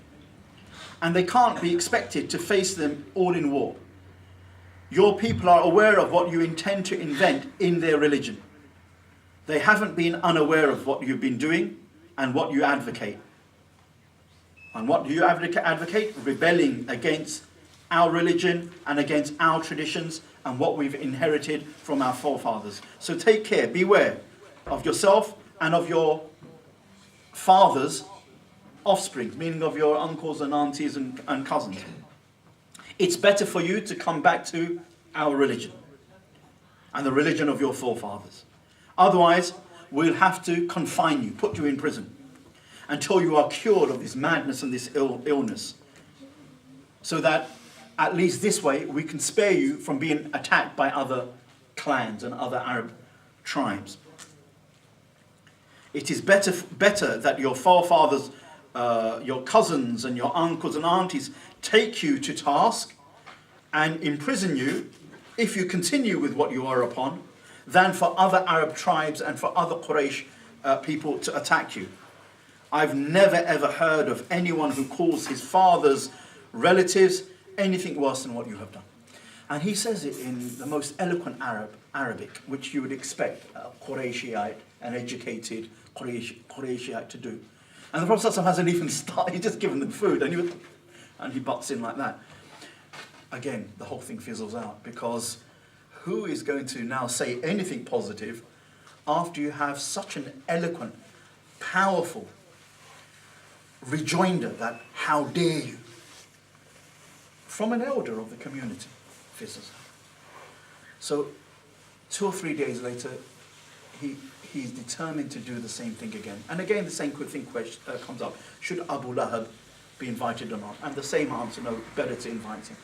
And they can't be expected to face them all in war. Your people are aware of what you intend to invent in their religion. They haven't been unaware of what you've been doing and what you advocate. And what do you advocate? Rebelling against our religion and against our traditions and what we've inherited from our forefathers. So take care, beware of yourself and of your father's offspring, meaning of your uncles and aunties and cousins. It's better for you to come back to our religion and the religion of your forefathers. Otherwise, we'll have to confine you, put you in prison, until you are cured of this madness and this illness. So that at least this way we can spare you from being attacked by other clans and other Arab tribes. It is better that your forefathers, your cousins and your uncles and aunties take you to task and imprison you if you continue with what you are upon, than for other Arab tribes and for other Quraysh people to attack you. I've never ever heard of anyone who calls his father's relatives anything worse than what you have done. And he says it in the most eloquent Arabic, which you would expect a Qurayshite, an educated Qurayshite to do. And the Prophet ﷺ hasn't even started, he's just given them food and he butts in like that. Again, the whole thing fizzles out, because who is going to now say anything positive after you have such an eloquent, powerful rejoinder that how dare you from an elder of the community? Fizzles out. So 2 or 3 days later, he's determined to do the same thing again. And again, the same thing comes up. Should Abu Lahab be invited or not? And the same answer, no, better to invite him.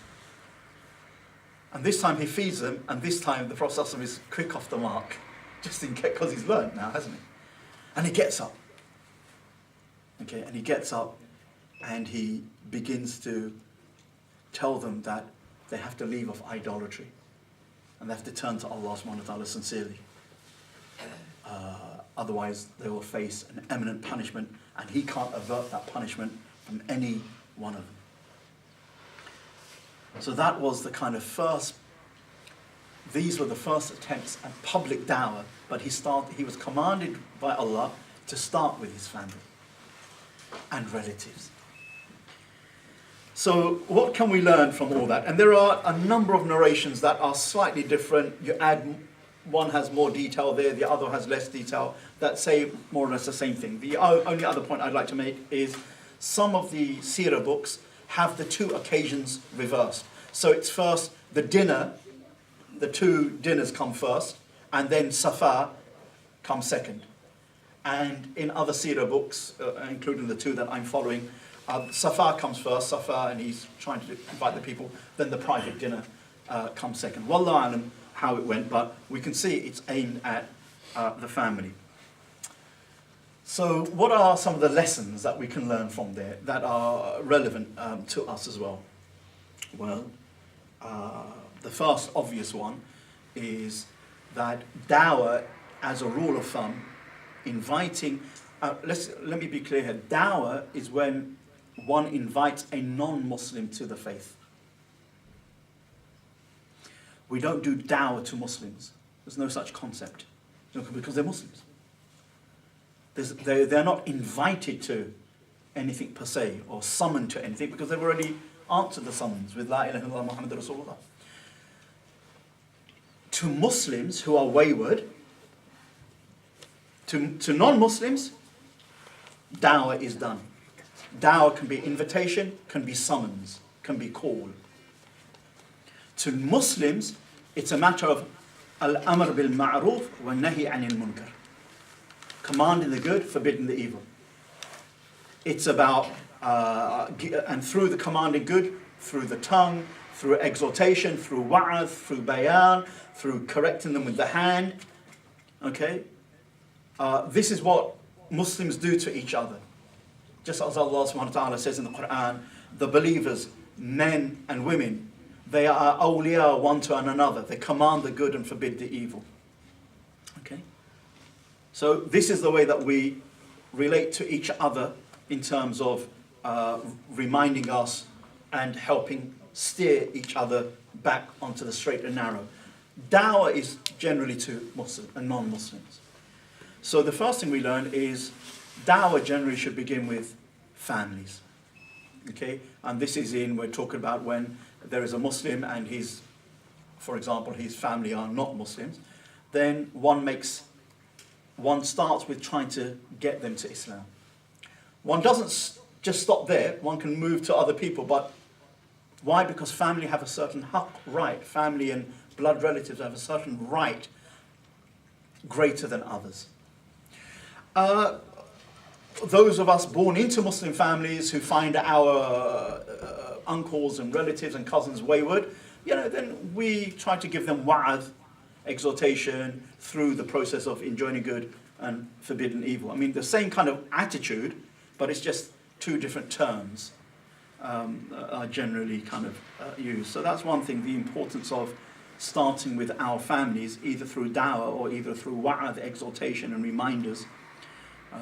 And this time he feeds them, and this time the Prophet ﷺ is quick off the mark, just in case, because he's learned now, hasn't he? And he gets up. Okay, and he gets up and he begins to tell them that they have to leave off idolatry and they have to turn to Allah subhanahu wa ta'ala sincerely. Otherwise they will face an imminent punishment, and he can't avert that punishment from any one of them. So that was the kind of these were the first attempts at public da'wah, but he was commanded by Allah to start with his family and relatives. So what can we learn from all that? And there are a number of narrations that are slightly different. One has more detail there, the other has less detail, that say more or less the same thing. The only other point I'd like to make is some of the seerah books have the 2 occasions reversed. So it's first the dinner, the 2 dinners come first, and then Safa comes second. And in other seerah books, including the 2 that I'm following, Safa comes first, Safa, and he's trying to invite the people. Then the private dinner comes second. Wallahu alam how it went, but we can see it's aimed at the family. So what are some of the lessons that we can learn from there that are relevant to us as well? Well, the first obvious one is that dawah, as a rule of thumb, inviting, let me be clear here, dawah is when one invites a non-Muslim to the faith. We don't do dawah to Muslims. There's no such concept, because they're Muslims. They're not invited to anything per se, or summoned to anything, because they've already answered the summons with La ilaha illallah Muhammad Rasulullah. To Muslims who are wayward, to non-Muslims, dawah is done. Dawah can be invitation, can be summons, can be call. To Muslims, it's a matter of al-amr bil ma'ruf wa nahi anil munkar. Commanding the good, forbidding the evil. It's about, and through the commanding good, through the tongue, through exhortation, through wa'ath, through bayan, through correcting them with the hand. Okay? This is what Muslims do to each other. Just as Allah subhanahu wa ta'ala says in the Quran, the believers, men and women, they are awliya one to another. They command the good and forbid the evil. Okay? So this is the way that we relate to each other in terms of reminding us and helping steer each other back onto the straight and narrow. Dawah is generally to Muslims and non-Muslims. So the first thing we learn is dawah generally should begin with families. Okay? And this is we're talking about when there is a Muslim and for example, his family are not Muslims, then one starts with trying to get them to Islam. One doesn't just stop there, one can move to other people, but why? Because family have a certain haqq, right. Family and blood relatives have a certain right greater than others. Those of us born into Muslim families who find our uncles and relatives and cousins wayward, then we try to give them wa'adh, exhortation, through the process of enjoining good and forbidding evil. I mean, the same kind of attitude, but it's just two different terms are generally kind of used. So that's one thing, the importance of starting with our families, either through dawah or either through wa'adh, exhortation and reminders,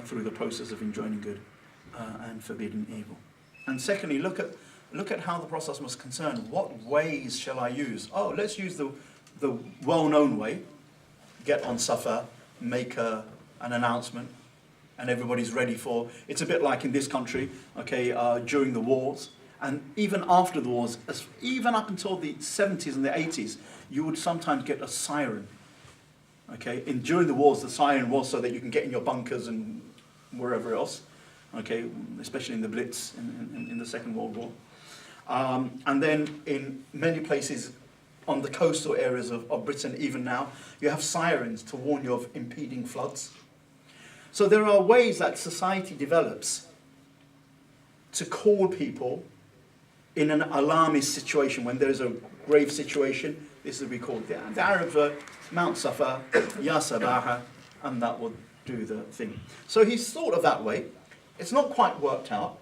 through the process of enjoining good and forbidding evil. And secondly, look at how the Prophet was concerned. What ways shall I use? Oh, let's use the well-known way. Get on Safa, make an announcement, and everybody's ready for. It's a bit like in this country, okay, during the wars, and even after the wars, even up until the 70s and the 80s, you would sometimes get a siren. Okay, during the wars, the siren was so that you can get in your bunkers and wherever else. Okay, especially in the Blitz in the Second World War. And then in many places on the coastal areas of Britain, even now, you have sirens to warn you of impeding floods. So there are ways that society develops to call people in an alarmist situation. When there's a grave situation, this is what we call it. The Arabs are Mount Safa, Ya Sabaha, and that will do the thing. So he's thought of that way. It's not quite worked out.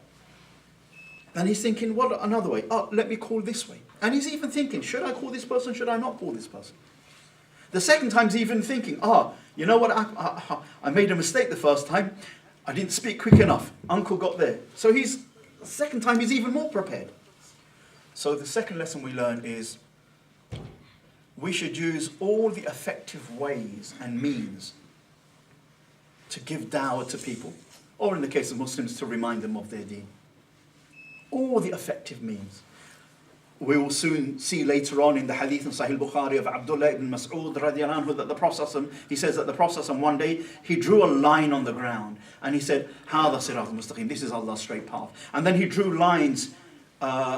And he's thinking, what another way? Oh, let me call this way. And he's even thinking, should I call this person? Should I not call this person? The second time he's even thinking, you know what? I made a mistake the first time. I didn't speak quick enough. Uncle got there. So the second time he's even more prepared. So the second lesson we learn is we should use all the effective ways and means to give dawah to people, or in the case of Muslims, to remind them of their deen. All the effective means. We will soon see later on in the hadith in Sahih Bukhari of Abdullah ibn Mas'ud radiallahu anhu that the Prophet, he says that the Prophet one day, he drew a line on the ground and he said, Hada sirat al-mustaqim, this is Allah's straight path. And then he drew lines,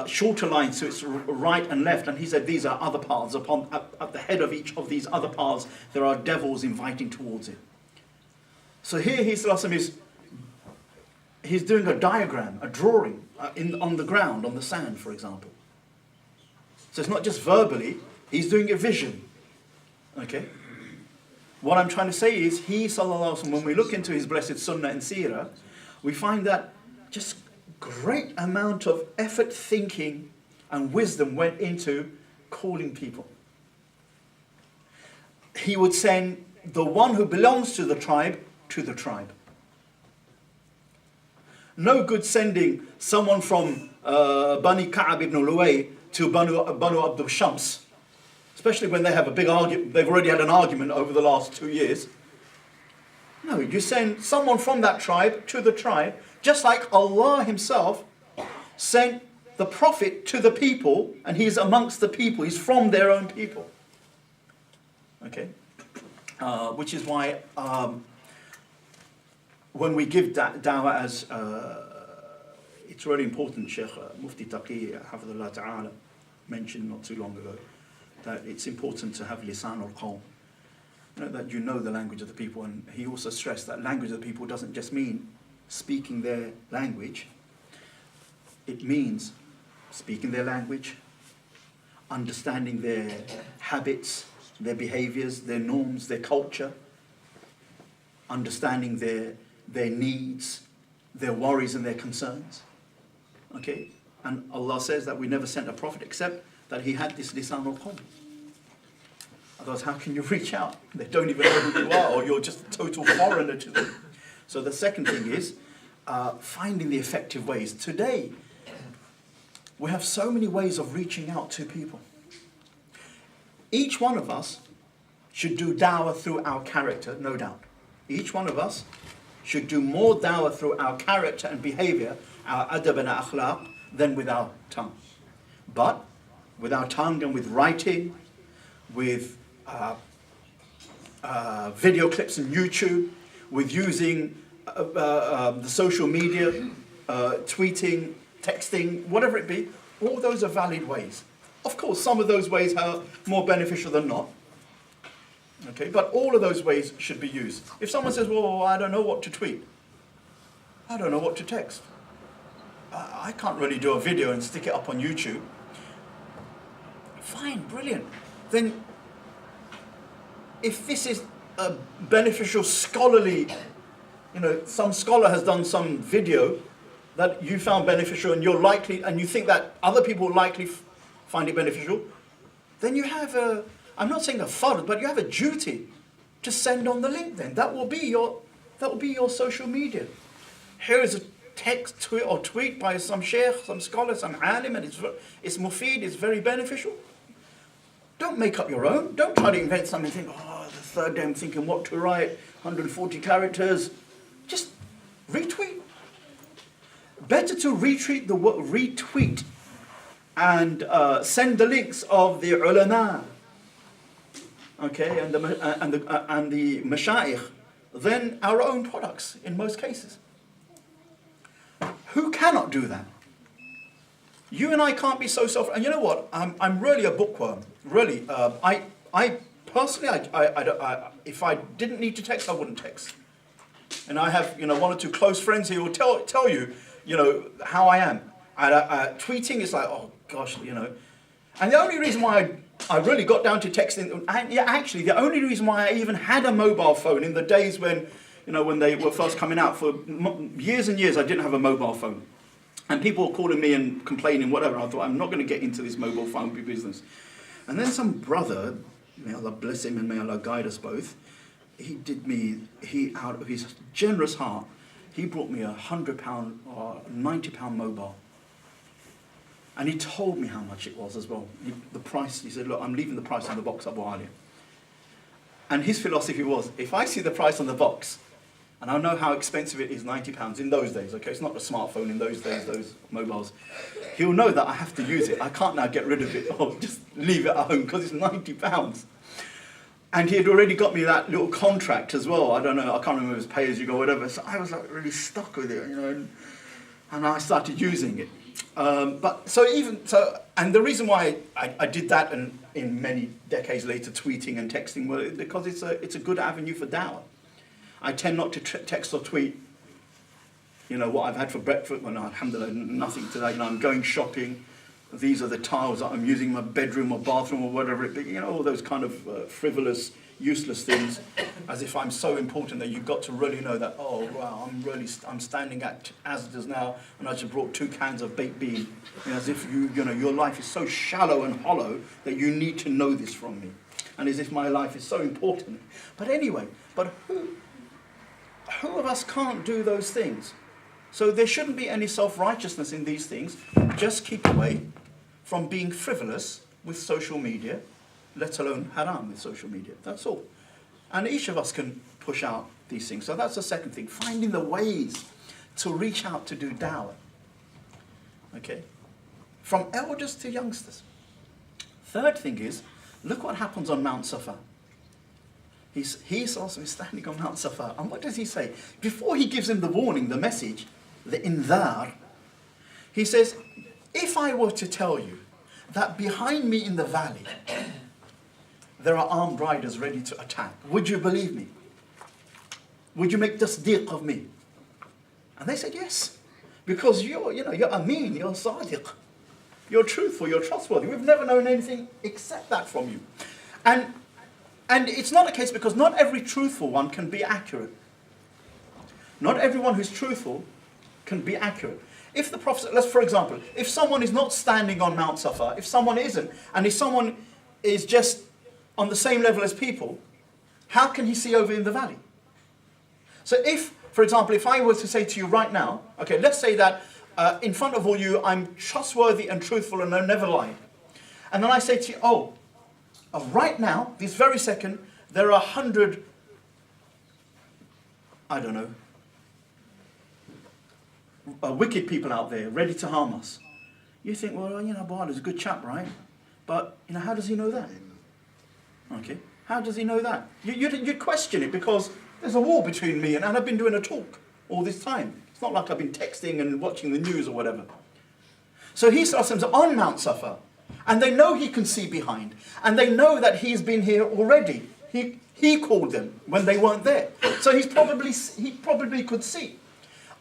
shorter lines to its right and left, and he said these are other paths. At the head of each of these other paths, there are devils inviting towards it. So here is he's doing a diagram, a drawing on the ground, on the sand, for example. So it's not just verbally, he's doing a vision. Okay? What I'm trying to say is, he, sallallahu alaihi wasallam, when we look into his blessed sunnah and seerah, we find that just great amount of effort, thinking, and wisdom went into calling people. He would send the one who belongs to the tribe to the tribe. No good sending someone from Bani Ka'ab ibn Luway to Banu Abdul Shams, especially when they have a big argument. They've already had an argument over the last 2 years. No, you send someone from that tribe to the tribe, just like Allah himself sent the Prophet to the people, and he's amongst the people. He's from their own people. Okay? Which is why when we give da'wah as, it's really important, Sheikh Mufti Taqi Hafidhullah Ta'ala mentioned not too long ago, that it's important to have lisan al-qawm, that you know the language of the people. And he also stressed that language of the people doesn't just mean speaking their language, it means speaking their language, understanding their habits, their behaviors, their norms, their culture, understanding their needs, their worries and their concerns. Okay? And Allah says that we never sent a prophet except that he had this lisan al-qawm. Otherwise, how can you reach out? They don't even know who you are, or you're just a total foreigner to them. So the second thing is finding the effective ways. Today, we have so many ways of reaching out to people. Each one of us should do da'wah through our character, no doubt. Each one of us should do more da'wah through our character and behavior, our adab and our akhlaq, than with our tongue. But with our tongue and with writing, with video clips on YouTube, with using the social media, tweeting, texting, whatever it be, all those are valid ways. Of course, some of those ways are more beneficial than not. Okay, but all of those ways should be used. If someone says, well, I don't know what to tweet, I don't know what to text, I can't really do a video and stick it up on YouTube. Fine, brilliant. Then, if this is a beneficial scholarly, some scholar has done some video that you found beneficial, and you're likely, and you think that other people will likely find it beneficial, then you have a, I'm not saying a fard, but you have a duty to send on the link. Then that will be your social media. Here is a text, tweet by some sheikh, some scholar, some alim, and it's mufid, it's very beneficial. Don't make up your own. Don't try to invent something and think, the third day I'm thinking what to write, 140 characters. Just retweet. Better to retweet and send the links of the ulama, okay, and the mashayikh, than our own products in most cases. Who cannot do that? You and I can't be so self. And you know what? I'm really a bookworm. Really, I personally, if I didn't need to text, I wouldn't text. And I have, one or two close friends who will tell you, how I am. Tweeting is like, oh gosh, And the only reason why I really got down to texting, actually, the only reason why I even had a mobile phone in the days when, when they were first coming out, for years and years, I didn't have a mobile phone. And people were calling me and complaining, whatever. I thought, I'm not going to get into this mobile phone business. And then some brother, may Allah bless him and may Allah guide us both, he out of his generous heart, he brought me £100 or £90 mobile. And he told me how much it was as well. The price, he said, look, I'm leaving the price on the box, Abu Aliyah. And his philosophy was, if I see the price on the box, and I know how expensive it is, £90 in those days, okay? It's not a smartphone in those days, those mobiles. He'll know that I have to use it. I can't now get rid of it or just leave it at home because it's £90. And he had already got me that little contract as well. I don't know, I can't remember if it was pay-as-you-go or whatever. So I was like really stuck with it, and I started using it. And the reason why I did that, and in many decades later tweeting and texting, well, because it's a good avenue for da'wah. I tend not to text or tweet You know, what I've had for breakfast, well, no, alhamdulillah, nothing today. You know, I'm going shopping. These are the tiles that I'm using in my bedroom or bathroom or whatever it be. You know, all those kind of frivolous, useless things, as if I'm so important that you've got to really know that, oh, wow, I'm standing at Asda's now and I just brought 2 cans of baked bean. You know, as if you know, your life is so shallow and hollow that you need to know this from me. And as if my life is so important. But anyway, who of us can't do those things? So there shouldn't be any self-righteousness in these things. Just keep away from being frivolous with social media, let alone haram with social media. That's all. And each of us can push out these things. So that's the second thing, finding the ways to reach out to do dawah. Okay? From elders to youngsters. Third thing is, look what happens on Mount Safa. He's also standing on Mount Safa. And what does he say? Before he gives him the warning, the message, the indhar, he says, if I were to tell you that behind me in the valley, there are armed riders ready to attack, would you believe me? Would you make tasdeeq of me? And they said, yes. Because you're Ameen, you're Sadiq. You're truthful, you're trustworthy. We've never known anything except that from you. And it's not a case because not every truthful one can be accurate. Not everyone who's truthful can be accurate. If the Prophet, for example, if someone is not standing on Mount Safa, if someone isn't, and if someone is just on the same level as people, how can he see over in the valley? So if, for example, if I were to say to you right now, okay, let's say that in front of all you, I'm trustworthy and truthful and I never lie. And then I say to you, right now, this very second, there are 100, I don't know, wicked people out there ready to harm us. You think, well, Bahadur's a good chap, right? But, how does he know that? Okay, how does he know that? You'd question it because there's a war between me and I've been doing a talk all this time. It's not like I've been texting and watching the news or whatever. So he's on Mount Safa, and they know he can see behind, and they know that he's been here already. He called them when they weren't there. So he probably could see.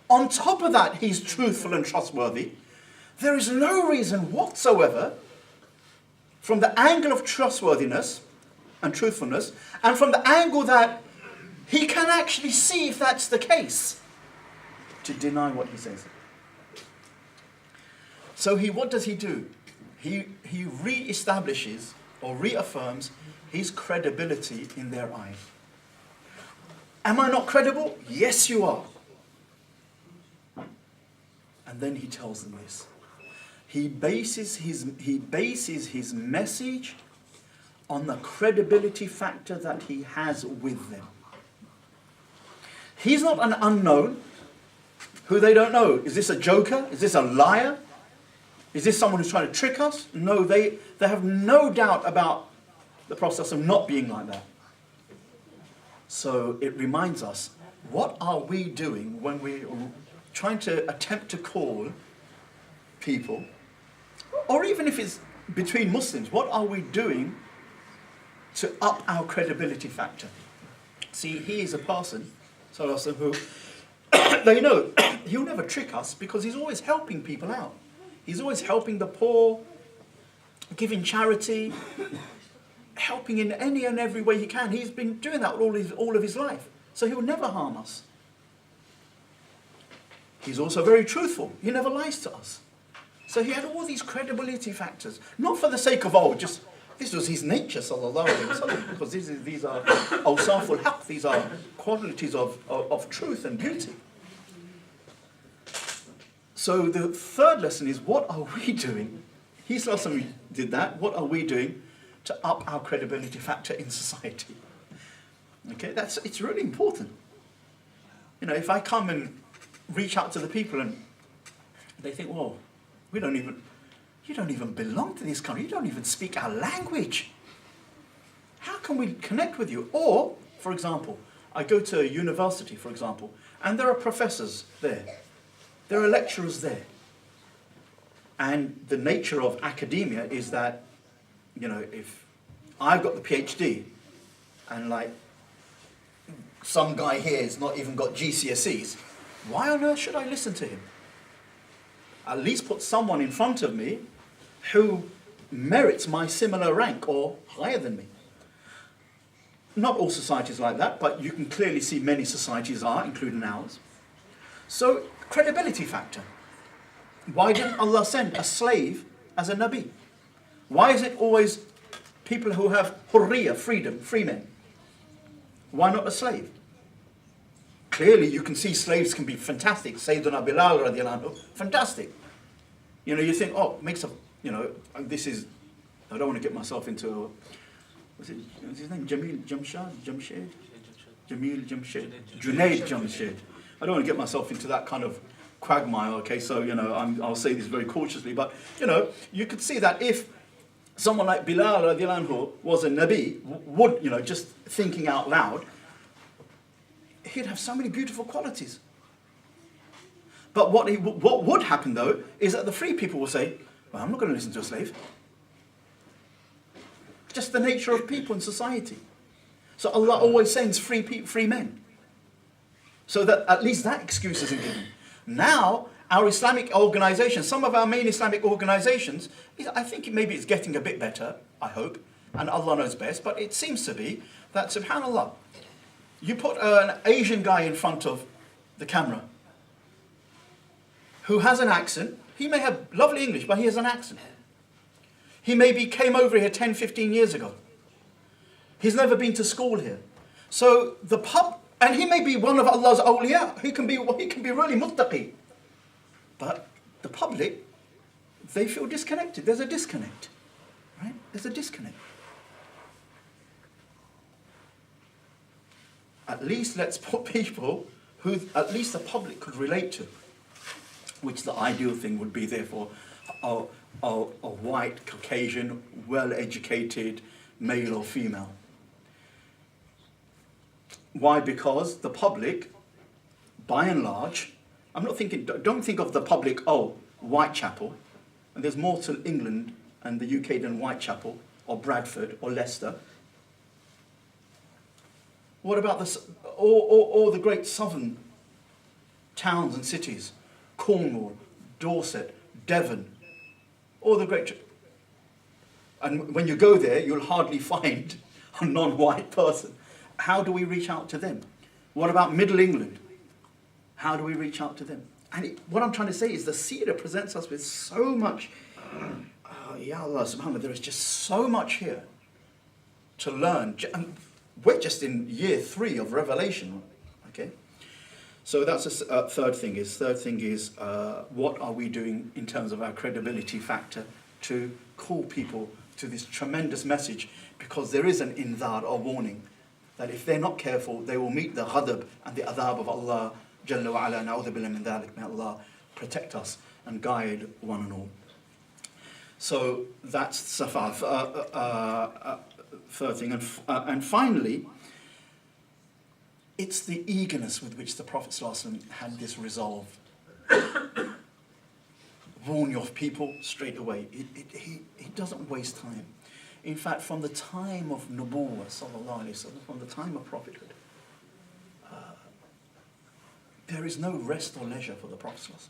On top of that, he's truthful and trustworthy. There is no reason whatsoever, from the angle of trustworthiness and truthfulness, and from the angle that he can actually see if that's the case, to deny what he says. So what does he do? He re-establishes or reaffirms his credibility in their eyes. Am I not credible? Yes, you are. And then he tells them this. He bases his message on the credibility factor that he has with them. He's not an unknown who they don't know. Is this a joker? Is this a liar? Is this someone who's trying to trick us? No, they have no doubt about the process of not being like that. So it reminds us, what are we doing when we're trying to attempt to call people, or even if it's between Muslims, what are we doing to up our credibility factor? See, he is a person, who they know he'll never trick us because he's always helping people out. He's always helping the poor, giving charity, helping in any and every way he can. He's been doing that all of his life. So he'll never harm us. He's also very truthful. He never lies to us. So he had all these credibility factors. Not for the sake of, this was his nature, sallallahu alayhi wa sallam, because these are awsaful haqq, these are qualities of truth and beauty. So the third lesson is, what are we doing? He did that. What are we doing to up our credibility factor in society? Okay, it's really important. If I come and reach out to the people and they think, well, you don't even belong to this country. You don't even speak our language. How can we connect with you? Or, for example, I go to a university, for example, and there are professors there. There are lecturers there. And the nature of academia is that, if I've got the PhD and some guy here has not even got GCSEs, Why on earth should I listen to him? At least put someone in front of me who merits my similar rank or higher than me. Not all societies like that, but you can clearly see many societies are, including ours. So, credibility factor. Why didn't Allah send a slave as a Nabi? Why is it always people who have hurriya, freedom, free men? Why not a slave? Clearly you can see slaves can be fantastic. Sayyidina Bilal radiallahu anhu, fantastic. You know, you think, oh, makes a, you know, this is, I don't want to get myself into, what's his name? Jamil Jamshed? Jamil Jamshed? Junaid Jamshed. I don't want to get myself into that kind of quagmire, okay? So, you know, I'll say this very cautiously, but, you know, you could see that if someone like Bilal radiallahu anhu was a Nabi, would, you know, just thinking out loud, he'd have so many beautiful qualities. But what would happen though, is that the free people will say, well, I'm not going to listen to a slave. Just the nature of people in society. So Allah always sends free men. So that at least that excuse isn't given. Now, our Islamic organizations, some of our main Islamic organizations, I think maybe it's getting a bit better, I hope, and Allah knows best, but it seems to be that, subhanAllah, you put an Asian guy in front of the camera who has an accent. He may have lovely English, but he has an accent. He maybe came over here 10, 15 years ago. He's never been to school here. So and he may be one of Allah's awliya. He can be really muttaqi. But the public, they feel disconnected. There's a disconnect, right? There's a disconnect. At least let's put people who at least the public could relate to, which the ideal thing would be, therefore, a white, Caucasian, well-educated, male or female. Why? Because the public, by and large, don't think of the public, oh, Whitechapel, and there's more to England and the UK than Whitechapel, or Bradford, or Leicester. What about all the great southern towns and cities? Cornwall, Dorset, Devon, all the great... And when you go there, you'll hardly find a non-white person. How do we reach out to them? What about Middle England? How do we reach out to them? And what I'm trying to say is the seerah presents us with so much... Ya Allah, subhanAllah, there is just so much here to learn. And we're just in year 3 of Revelation, okay? So that's the third thing is, what are we doing in terms of our credibility factor to call people to this tremendous message? Because there is an indhar, or warning, that if they're not careful, they will meet the ghadab and the adhab of Allah Jalla wa ala. Na'udhu billah min dhalik. May Allah protect us and guide one and all. So that's Safar, third thing. And finally, it's the eagerness with which the Prophet ﷺ had this resolve. Warn your people straight away. He doesn't waste time. In fact, from the time of Nubuwwah, sallallahu alayhi wa sallam, from the time of prophethood, there is no rest or leisure for the Prophet ﷺ.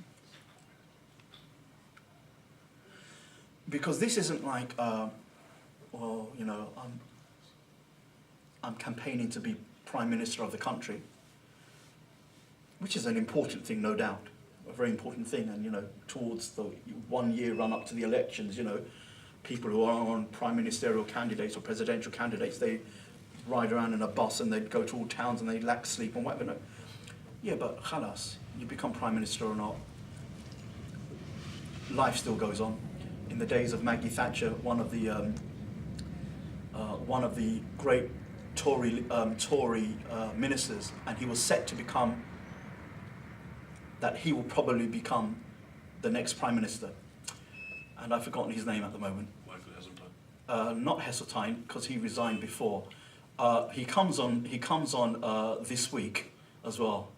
Because this isn't like, well, you know, I'm campaigning to be Prime Minister of the country, which is an important thing, no doubt, a very important thing. And, you know, towards the 1 year run up to the elections, you know, people who are on prime ministerial candidates or presidential candidates, they ride around in a bus and they go to all towns and they lack sleep and whatever. No. Yeah, but khalas, you become prime minister or not, life still goes on. In the days of Maggie Thatcher, one of the great Tory ministers, and he was set to become, that he will probably become the next prime minister. And I've forgotten his name at the moment. Michael Heseltine. Not Heseltine, because he resigned before. He comes on this week as well.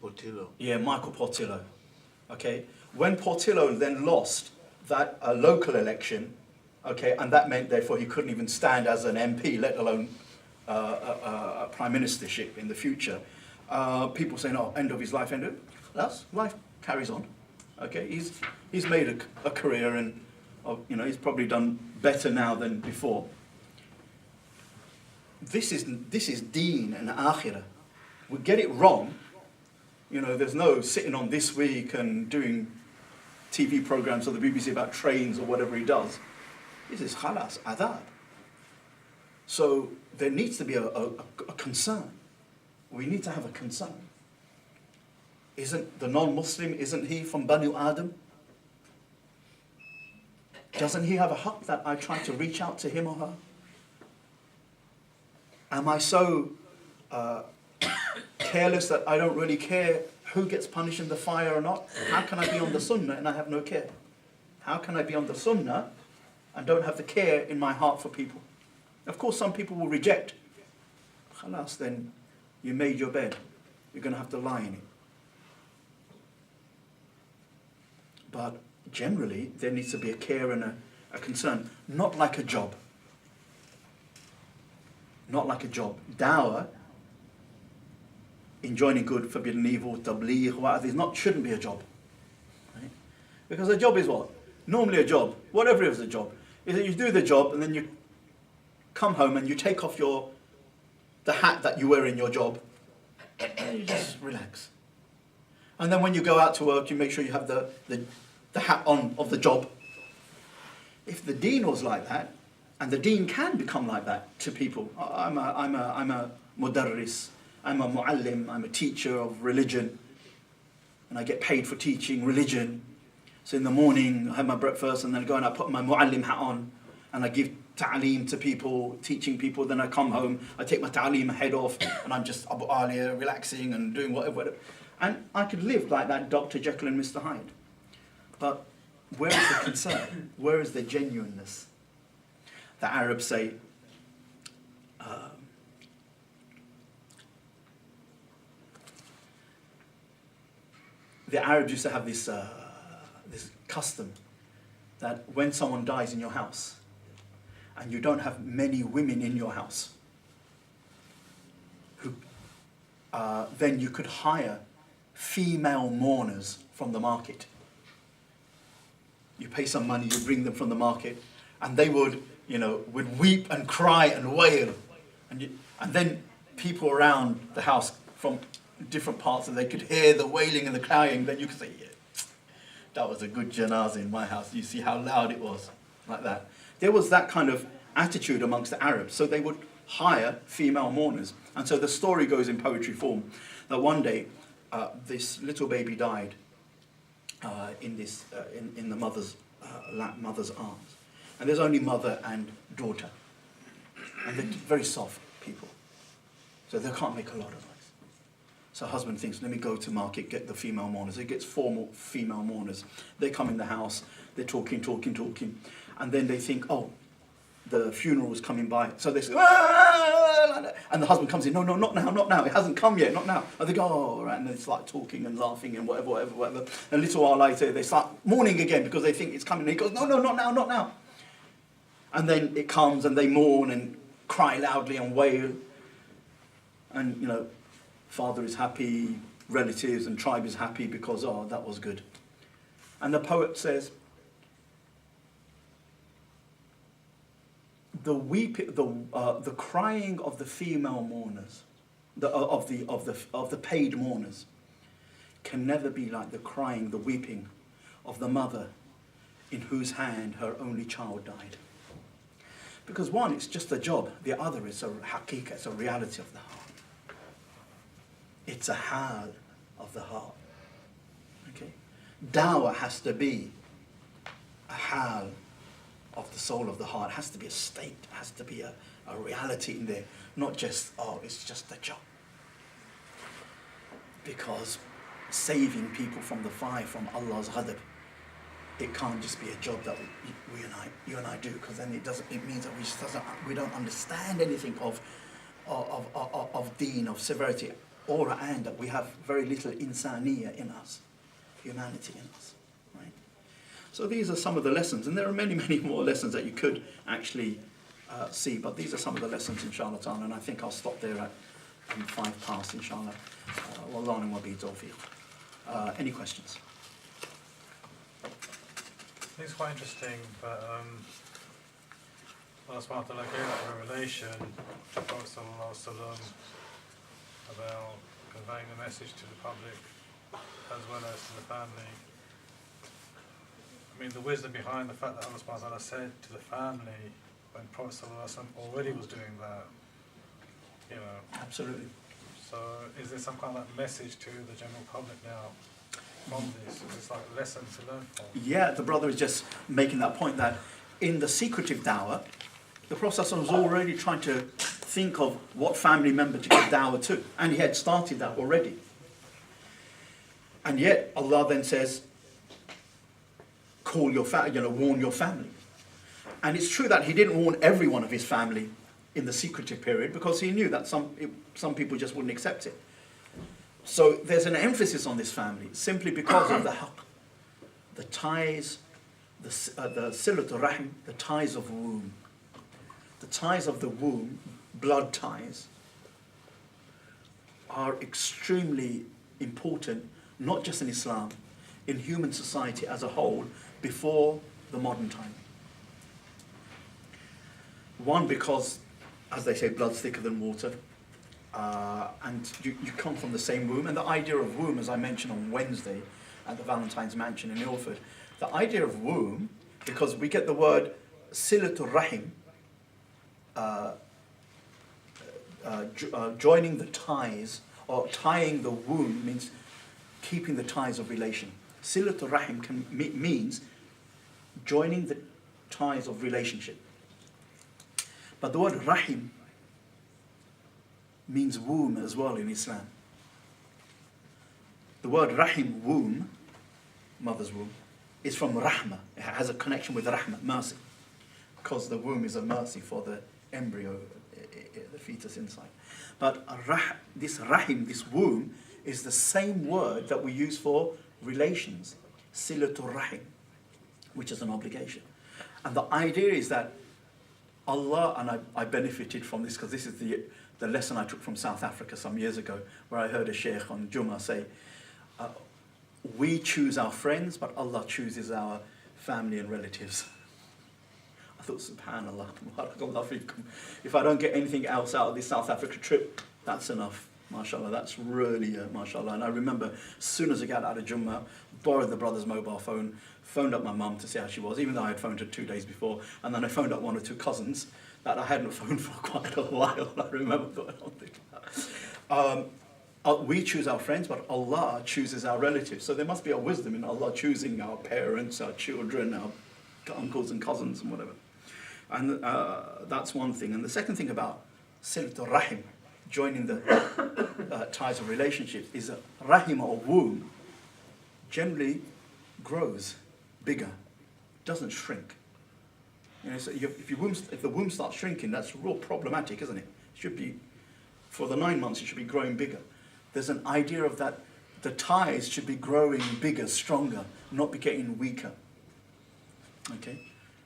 Portillo. Yeah, Michael Portillo. Okay, when Portillo then lost that local election, okay, and that meant therefore he couldn't even stand as an MP, let alone a prime ministership in the future. People saying, "Oh, end of his life, end of." That's life carries on. Okay, he's made a career, and he's probably done better now than before. This is deen and akhirah. We get it wrong. There's no sitting on This Week and doing TV programs or the BBC about trains or whatever he does. This is khalas, adab. So there needs to be a concern. We need to have a concern. Isn't the non-Muslim, isn't he from Banu Adam? Doesn't he have a haqq that I try to reach out to him or her? Am I so careless that I don't really care who gets punished in the fire or not? How can I be on the sunnah and I have no care? How can I be on the sunnah and don't have the care in my heart for people? Of course, some people will reject. Khalas, then you made your bed. You're going to have to lie in it. But generally, there needs to be a care and a concern. Not like a job. Not like a job. Dawah, enjoining good, forbidding evil, tabligh, whatever, shouldn't be a job. Right? Because a job is what? Normally a job, whatever it is a job, is that you do the job and then you come home and you take off the hat that you wear in your job and you just relax. And then when you go out to work, you make sure you have the hat on of the job. If the deen was like that, and the deen can become like that to people. I'm a mudarris, I'm a muallim, I'm a teacher of religion, and I get paid for teaching religion. So in the morning, I have my breakfast, and then I go and I put my muallim hat on, and I give ta'aleem to people, teaching people. Then I come home, I take my ta'aleem head off, and I'm just Abu Aliyah, relaxing and doing whatever. And I could live like that Dr. Jekyll and Mr. Hyde. But where is the concern? Where is the genuineness? The Arabs say, the Arabs used to have this custom that when someone dies in your house and you don't have many women in your house, then you could hire female mourners from the market. You pay some money, you bring them from the market, and they would weep and cry and wail. And then people around the house from different parts, and they could hear the wailing and the crying. Then you could say, yeah, that was a good janazah in my house. You see how loud it was, like that. There was that kind of attitude amongst the Arabs. So they would hire female mourners. And so the story goes in poetry form that one day this little baby died in the mother's arms. And there's only mother and daughter. And they're very soft people. So they can't make a lot of noise. So husband thinks, let me go to market, get the female mourners. He gets 4 female mourners. They come in the house, they're talking. And then they think, oh, the funeral's coming by. So they say, ah! And the husband comes in, no, not now. It hasn't come yet, not now. And they go, oh, right. And they start talking and laughing and whatever. And a little while later, they start mourning again because they think it's coming. And he goes, no, not now. And then it comes and they mourn and cry loudly and wail. And, father is happy, relatives and tribe is happy because, oh, that was good. And the poet says, the crying of the female mourners, of the paid mourners, can never be like the crying, the weeping of the mother in whose hand her only child died. Because one, it's just a job. The other is a haqiqah, it's a reality of the heart. It's a hal of the heart. Okay? Dawah has to be a hal of the soul of the heart. It has to be a state. It has to be a reality in there. Not just, oh, it's just a job. Because saving people from the fire, from Allah's ghadab, it can't just be a job that you and I do, because then it means that we don't understand anything of deen, of severity, and that we have very little insaniya in us, humanity in us, right? So these are some of the lessons, and there are many, many more lessons that you could actually see, but these are some of the lessons, inshallah ta'ala, and I think I'll stop there at 5 past, inshallah. Wallahu wa bi tawfiq. Any questions? I think it's quite interesting, but Allah subhanahu wa ta'ala gave a revelation to Prophet sallallahu alaihi wasallam about conveying the message to the public as well as to the family. I mean, the wisdom behind the fact that Allah subhanahu wa ta'ala said to the family when Prophet sallallahu alaihi wasallam already was doing that, you know. Absolutely. So is there some kind of like message to the general public now from this? Is this like a lesson to learn from? Yeah, the brother is just making that point that in the secretive dawah, the Prophet was already trying to think of what family member to give dawah to, and he had started that already. And yet Allah then says, call your warn your family. And it's true that he didn't warn every one of his family in the secretive period because he knew that some people just wouldn't accept it. So there's an emphasis on this family simply because of the haqq, the ties, the silatul rahim, the ties of womb. The ties of the womb, blood ties, are extremely important, not just in Islam, in human society as a whole, before the modern time. One, because, as they say, blood's thicker than water, and you come from the same womb. And the idea of womb, as I mentioned on Wednesday at the Valentine's Mansion in Ilford, the idea of womb, because we get the word silatul rahim, joining the ties, or tying the womb, means keeping the ties of relation. Silatul rahim means joining the ties of relationship. But the word rahim means womb as well in Islam. The word rahim, womb, mother's womb, is from rahmah. It has a connection with rahmah, mercy, because the womb is a mercy for the embryo, the fetus inside. But this rahim, this womb, is the same word that we use for relations, silatul rahim, which is an obligation. And the idea is that Allah, and I benefited from this because this is the lesson I took from South Africa some years ago, where I heard a sheikh on Jummah say, we choose our friends, but Allah chooses our family and relatives. I thought, subhanallah, barakallahu feekum. If I don't get anything else out of this South Africa trip, that's enough. MashaAllah, that's really, MashaAllah. And I remember, as soon as I got out of Jummah, borrowed the brother's mobile phone, phoned up my mum to see how she was, even though I had phoned her 2 days before, and then I phoned up one or two cousins that I hadn't phoned for quite a while. I remember going on thinking that. We choose our friends, but Allah chooses our relatives. So there must be a wisdom in Allah choosing our parents, our children, our uncles and cousins and whatever. And that's one thing. And the second thing about silatul rahim, joining the ties of relationships, is that rahim or womb generally grows bigger, doesn't shrink. You know, so if the womb starts shrinking, that's real problematic, isn't it? It should be, for the 9 months, it should be growing bigger. There's an idea of that the ties should be growing bigger, stronger, not be getting weaker. Okay?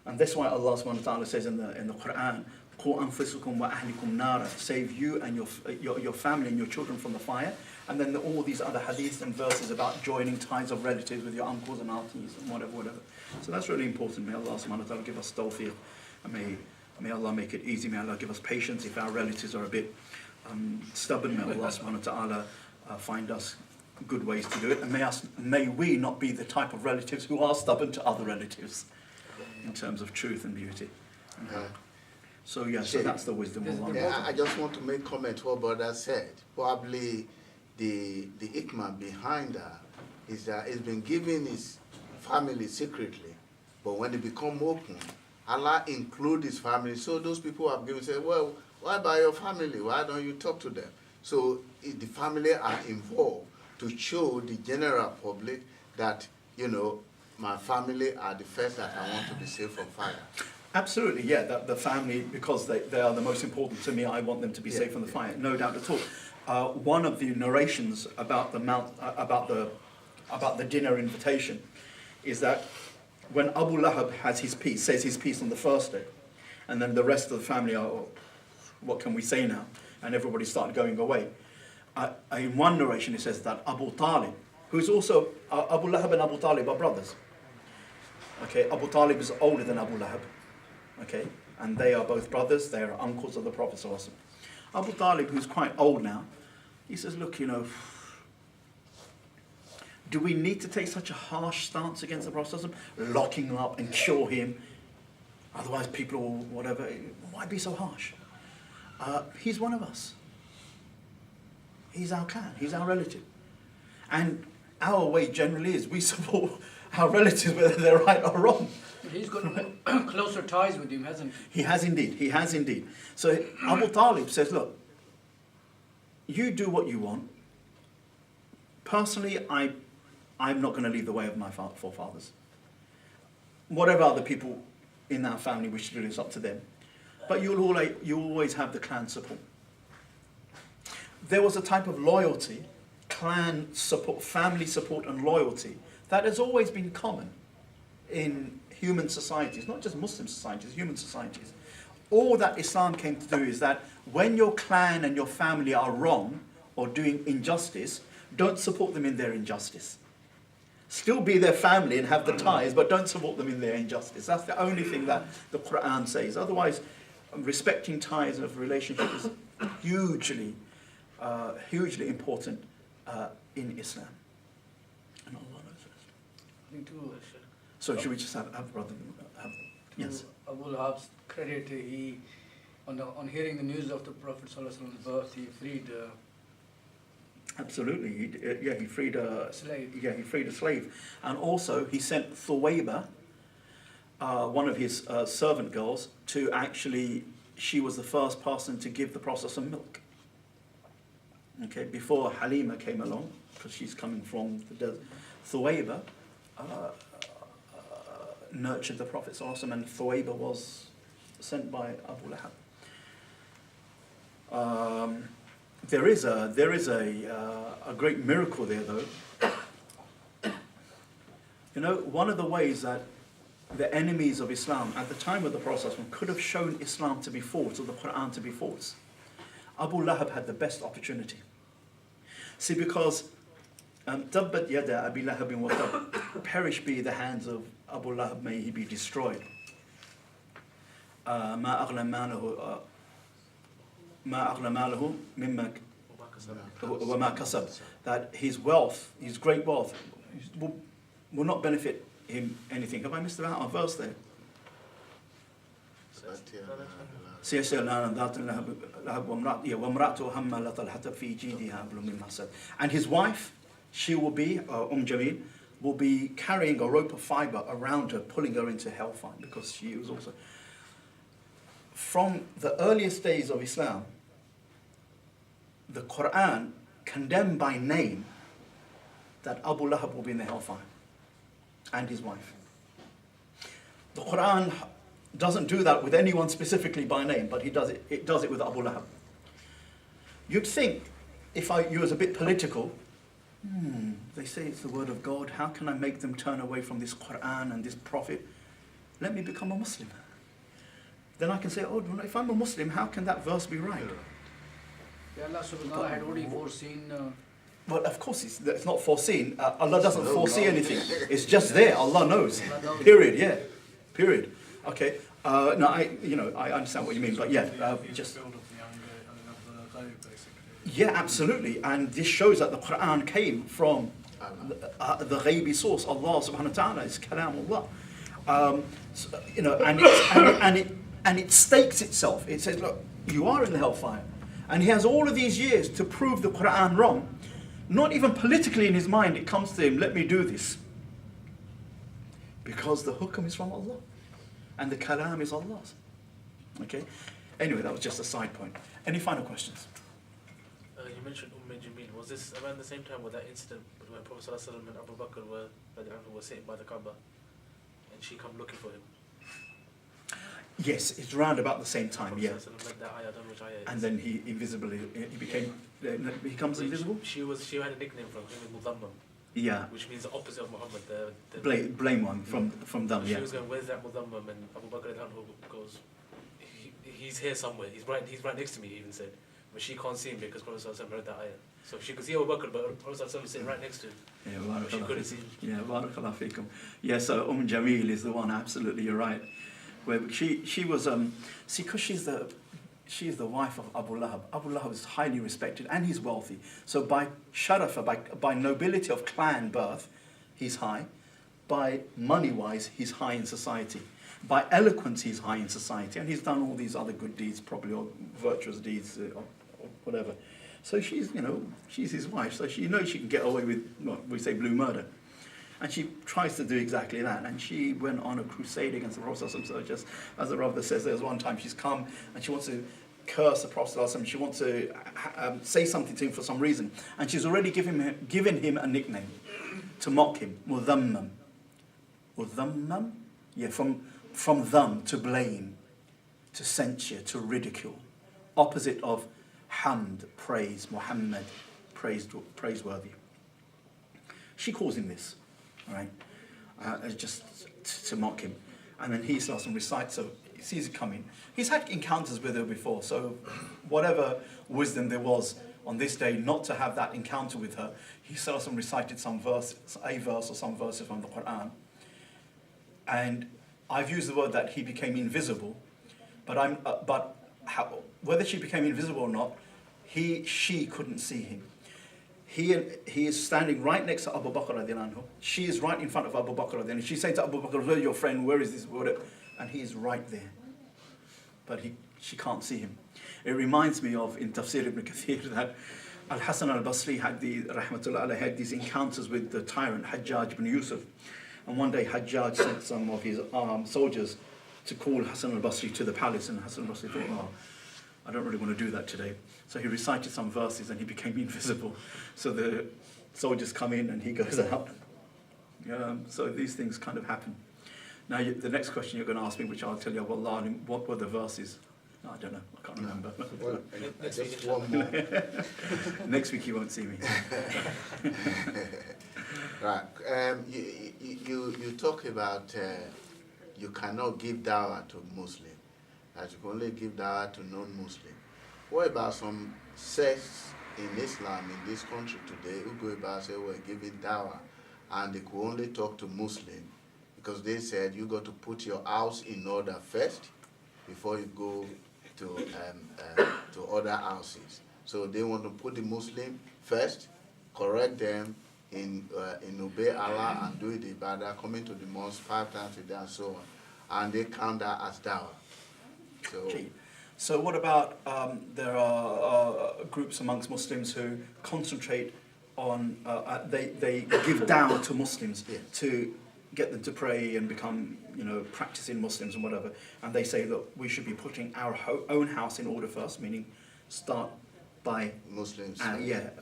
And that's why Allah subhanahu wa ta'ala says in the Quran, قُوا أَنفُسَكُمْ وَأَهْلِكُمْ نَارًا, save you and your family and your children from the fire. And then all these other hadiths and verses about joining ties of relatives with your uncles and aunties and whatever. So that's really important. May Allah subhanahu wa ta'ala give us tawfiq. And may Allah make it easy. May Allah give us patience if our relatives are a bit stubborn. May Allah subhanahu wa ta'ala find us good ways to do it. And may we not be the type of relatives who are stubborn to other relatives in terms of truth and beauty. So that's the wisdom of Allah. Yeah, I just want to make comment what brother said. Probably the hikmah behind that is that it's been given his family secretly, but when they become open, Allah include his family. So those people have given say, well, why about your family? Why don't you talk to them? So the family are involved to show the general public that, my family are the first that I want to be saved from fire. Absolutely, yeah. The family, because they are the most important to me, I want them to be safe from the fire. No doubt at all. One of the narrations about the dinner invitation is that when Abu Lahab says his piece on the first day, and then the rest of the family are, what can we say now? And everybody started going away. In one narration it says that Abu Talib, who's also Abu Lahab and Abu Talib are brothers. Okay, Abu Talib is older than Abu Lahab. Okay, and they are both brothers. They are uncles of the Prophet sallallahu alaihi wasallam. Abu Talib, who's quite old now, he says, look, you know, do we need to take such a harsh stance against the Prophet sallallahu alaihi wasallam, locking him up and kill him? Otherwise people will whatever. Why be so harsh? He's one of us. He's our clan. He's our relative. And our way generally is we support our relatives whether they're right or wrong. He's got closer ties with him, hasn't he? He has indeed. He has indeed. So Abu Talib says, look, you do what you want. Personally, I'm not going to leave the way of my forefathers. Whatever other people in our family wish to do, it's up to them. But you always have the clan support. There was a type of loyalty, clan support, family support and loyalty that has always been common in human societies, not just Muslim societies, human societies. All that Islam came to do is that when your clan and your family are wrong or doing injustice, don't support them in their injustice. Still be their family and have the ties, but don't support them in their injustice. That's the only thing that the Quran says. Otherwise, respecting ties of relationship is hugely important in Islam. And Allah knows best. So should we just have brother? Yes. Abu Lahab's credit, he on hearing the news of the Prophet ﷺ's birth, he freed. Absolutely, he freed a slave. Yeah, he freed a slave, and also he sent Thuwayba, one of his servant girls, to actually. She was the first person to give the Prophet some milk. Okay, before Halima came along, because she's coming from the desert. Thuwayba nurtured the Prophet ﷺ, and Thuwayba was sent by Abu Lahab. There is a great miracle there, though. You know, one of the ways that the enemies of Islam at the time of the Prophet could have shown Islam to be false or the Quran to be false, Abu Lahab had the best opportunity. See, because Tabbat yada Abi Lahabin wa tab, perish be the hands of Abu Lahab, may he be destroyed. Ma aghna malahu mimma wa ma kasab, that his wealth, his great wealth, will not benefit him anything. Have I missed out a verse there? And his wife, she will be, Jamil, will be carrying a rope of fiber around her, pulling her into hellfire, because she was also. From the earliest days of Islam, the Quran condemned by name that Abu Lahab will be in the hellfire, and his wife. The Quran doesn't do that with anyone specifically by name, but it does it with Abu Lahab. You'd think, if you was a bit political, they say it's the word of God, how can I make them turn away from this Quran and this Prophet? Let me become a Muslim. Then I can say, if I'm a Muslim, how can that verse be right? Allah subhanahu wa ta'ala had already foreseen. Well, of course, it's not foreseen. Allah doesn't foresee anything. It's just there. Allah knows. Period. Yeah. Period. Okay. No, I understand what you mean, but yeah, just. Yeah, absolutely. And this shows that the Quran came from the ghaibi source, Allah subhanahu wa ta'ala. It's kalam Allah. And it stakes itself. It says, look, you are in the hellfire. And he has all of these years to prove the Quran wrong. Not even politically in his mind, it comes to him, let me do this. Because the hukm is from Allah. And the kalam is Allah's. Okay? Anyway, that was just a side point. Any final questions? You mentioned Jamil. Was this around the same time with that incident when Prophet ﷺ and Abu Bakr were sitting by the Kaaba and she come looking for him? Yes, it's round about the same time, yeah. And then he becomes invisible? She had a nickname from him, Mudammam. Yeah. Which means the opposite of Muhammad. Blame one from them, yeah. She was going, where's that Mudammam? And Abu Bakr goes, he's here somewhere. He's right next to me, he even said. But she can't see him because Prophet ﷺ read that ayah. So she could see Abu Bakr, but Prophet ﷺ was sitting right next to him. Yeah, She barakallah couldn't fikum. see him. Yeah, barakallah fikum. Yeah, so Jamil is the one, absolutely, you're right. Where she was, see, because she's the wife of Abu Lahab. Abu Lahab is highly respected and he's wealthy. So by sharafa, by nobility of clan birth, he's high. By money-wise, he's high in society. By eloquence, he's high in society. And he's done all these other good deeds, probably, or virtuous deeds, or whatever. So she's his wife. So she knows she can get away with, what we say, blue murder. And she tries to do exactly that. And she went on a crusade against the Prophet. So just as the Rabbi says, there's one time she's come and she wants to curse the Prophet. She wants to say something to him for some reason. And she's already given him a nickname to mock him, Mudhammam. Mudhammam? Yeah, from them, to blame, to censure, to ridicule. Opposite of hamd, praise, Muhammad, praiseworthy. She calls him this, right? Just to mock him. And then he starts and recites, so he sees it coming. He's had encounters with her before, so whatever wisdom there was on this day not to have that encounter with her, he starts and recited a verse or some verses from the Quran. And I've used the word that he became invisible, but whether she became invisible or not, she couldn't see him. He is standing right next to Abu Bakr radiallahu anhu. She is right in front of Abu Bakr radiallahu anhu. She's saying to Abu Bakr, where's your friend? Where is this? And he is right there. But she can't see him. It reminds me of, in Tafsir ibn Kathir, that Al-Hasan al-Basri had these encounters with the tyrant Hajjaj ibn Yusuf. And one day Hajjaj sent some of his soldiers to call Hasan al-Basri to the palace, and Hasan al-Basri thought, I don't really want to do that today. So he recited some verses and he became invisible. So the soldiers come in and he goes out. So these things kind of happen. Now the next question you're going to ask me, which I'll tell you, what were the verses? No, I don't know, I can't remember. Well, just one more. Next week you won't see me. Right. You talk about you cannot give dawah to Muslim, that you can only give dawah to non-Muslim. What about some sects in Islam in this country today who go about and say we're giving dawah and they could only talk to Muslim because they said you got to put your house in order first before you go to other houses. So they want to put the Muslim first, correct them, in obey Allah and do the ibadah, coming to the mosque 5 times a day and so on, and they count that as dawah. So what about there are groups amongst Muslims who concentrate on they give dawah to Muslims to get them to pray and become practicing Muslims and whatever, and they say, look, we should be putting our own house in order first, meaning start by Muslims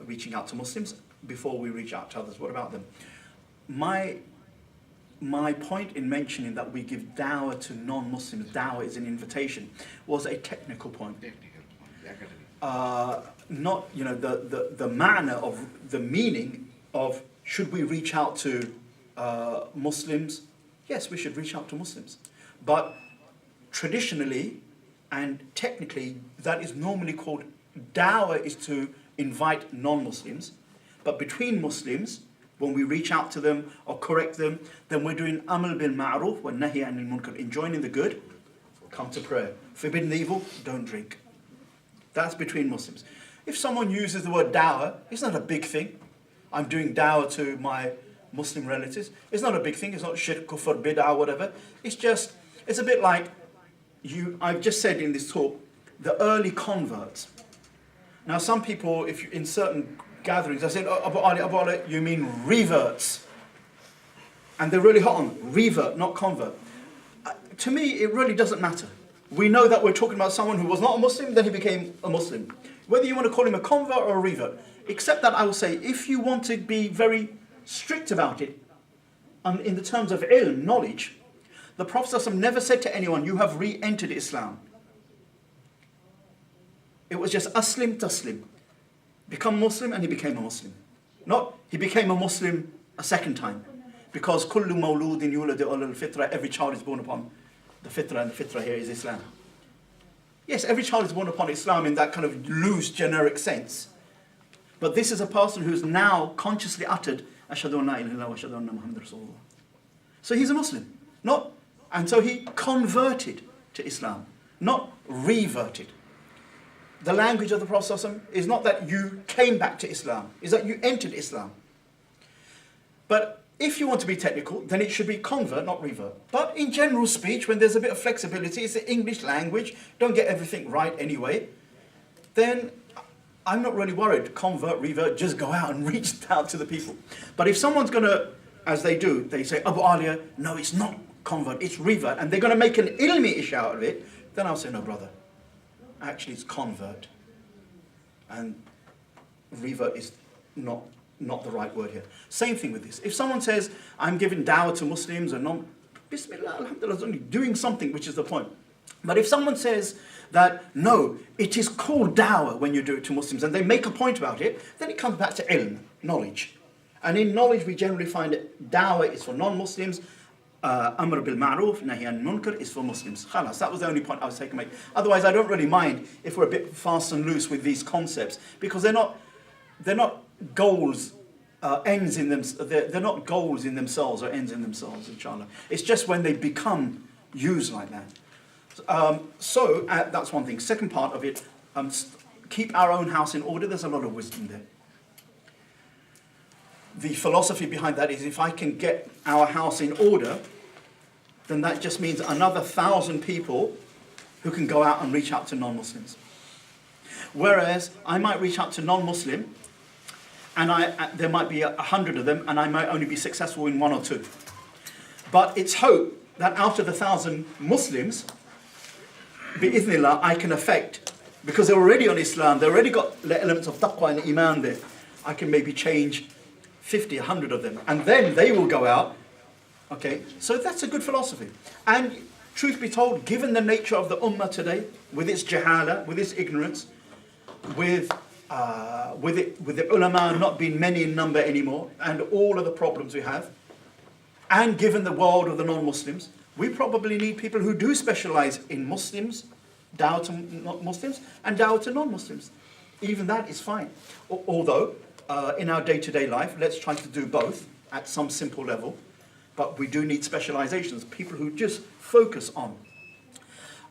reaching out to Muslims before we reach out to others. What about them? My point in mentioning that we give dawah to non-Muslims, dawah is an invitation, was a technical point. Not the manner of the meaning of should we reach out to Muslims? Yes, we should reach out to Muslims, but traditionally and technically that is normally called dawah, is to invite non-Muslims, but between Muslims, when we reach out to them or correct them, then we're doing amal bil ma'ruf wa nahi anil munkar, enjoining the good, come to prayer. Forbidden the evil, don't drink. That's between Muslims. If someone uses the word dawah, it's not a big thing. I'm doing dawah to my Muslim relatives. It's not a big thing. It's not shirk, kufr, bid'ah, whatever. It's a bit like I've just said in this talk, the early converts. Now some people, if you, in certain gatherings, I said, Abu Ali, you mean reverts. And they're really hot on revert, not convert. To me, it really doesn't matter. We know that we're talking about someone who was not a Muslim, then he became a Muslim. Whether you want to call him a convert or a revert. Except that I will say, if you want to be very strict about it, in the terms of ilm, knowledge, the Prophet ﷺ never said to anyone, you have re-entered Islam. It was just aslim taslim. Become Muslim, and he became a Muslim. Not he became a Muslim a second time. Because kullu mawludin yuladu ala al-fitra, every child is born upon the fitra, and the fitra here is Islam. Yes, every child is born upon Islam in that kind of loose, generic sense. But this is a person who's now consciously uttered, Ashhadu an la ilaha illallah wa ashhadu anna Muhammadan Rasulullah. So he's a Muslim. And so he converted to Islam, not reverted. The language of the Prophet ﷺ is not that you came back to Islam, is that you entered Islam. But if you want to be technical, then it should be convert, not revert. But in general speech, when there's a bit of flexibility, it's the English language, don't get everything right anyway, then I'm not really worried. Convert, revert, just go out and reach out to the people. But if someone's going to, as they do, they say, Abu Aliyah, no, it's not convert, it's revert, and they're going to make an ilmi issue out of it, then I'll say, no, brother, actually it's convert. And revert is not the right word here. Same thing with this. If someone says, I'm giving dawah to Muslims and non, Bismillah, alhamdulillah, is only doing something, which is the point. But if someone says that, no, it is called dawah when you do it to Muslims, and they make a point about it, then it comes back to ilm, knowledge. And in knowledge, we generally find that dawah is for non-Muslims, amr bil ma'ruf, nahi an munkar is for Muslims. Khalas, that was the only point I was taking to make. Otherwise, I don't really mind if we're a bit fast and loose with these concepts, because they're not goals, ends in them. They're not goals in themselves or ends in themselves, inshallah. It's just when they become used like that. So that's one thing. Second part of it, keep our own house in order. There's a lot of wisdom there. The philosophy behind that is if I can get our house in order, then that just means another 1,000 people who can go out and reach out to non-Muslims. Whereas I might reach out to non-Muslim, and there might be 100 of them, and I might only be successful in 1 or 2. But it's hope that out of the 1,000 Muslims, bi'ithnillah, I can affect, because they're already on Islam, they've already got the elements of taqwa and iman there. I can maybe change 50, 100 of them, and then they will go out. Okay, so that's a good philosophy. And truth be told, given the nature of the ummah today, with its jahala, with its ignorance, with the ulama not being many in number anymore, and all of the problems we have, and given the world of the non-Muslims, we probably need people who do specialize in Muslims, dawah to Muslims, and dawah to non-Muslims. Even that is fine. Although, in our day-to-day life, let's try to do both at some simple level, but we do need specializations, people who just focus on.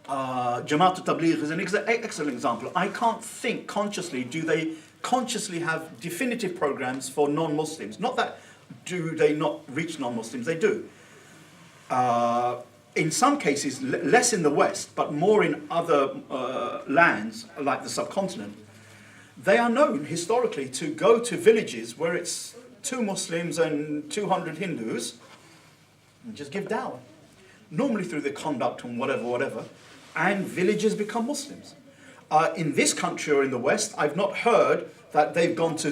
Jamaat al-Tabligh is an excellent example. I can't think consciously, do they consciously have definitive programs for non-Muslims? Not that do they not reach non-Muslims, they do. In some cases, less in the West, but more in other lands, like the subcontinent, they are known historically to go to villages where it's 2 Muslims and 200 Hindus and just give dawah. Normally through their conduct and whatever, and villages become Muslims. In this country or in the West, I've not heard that they've gone to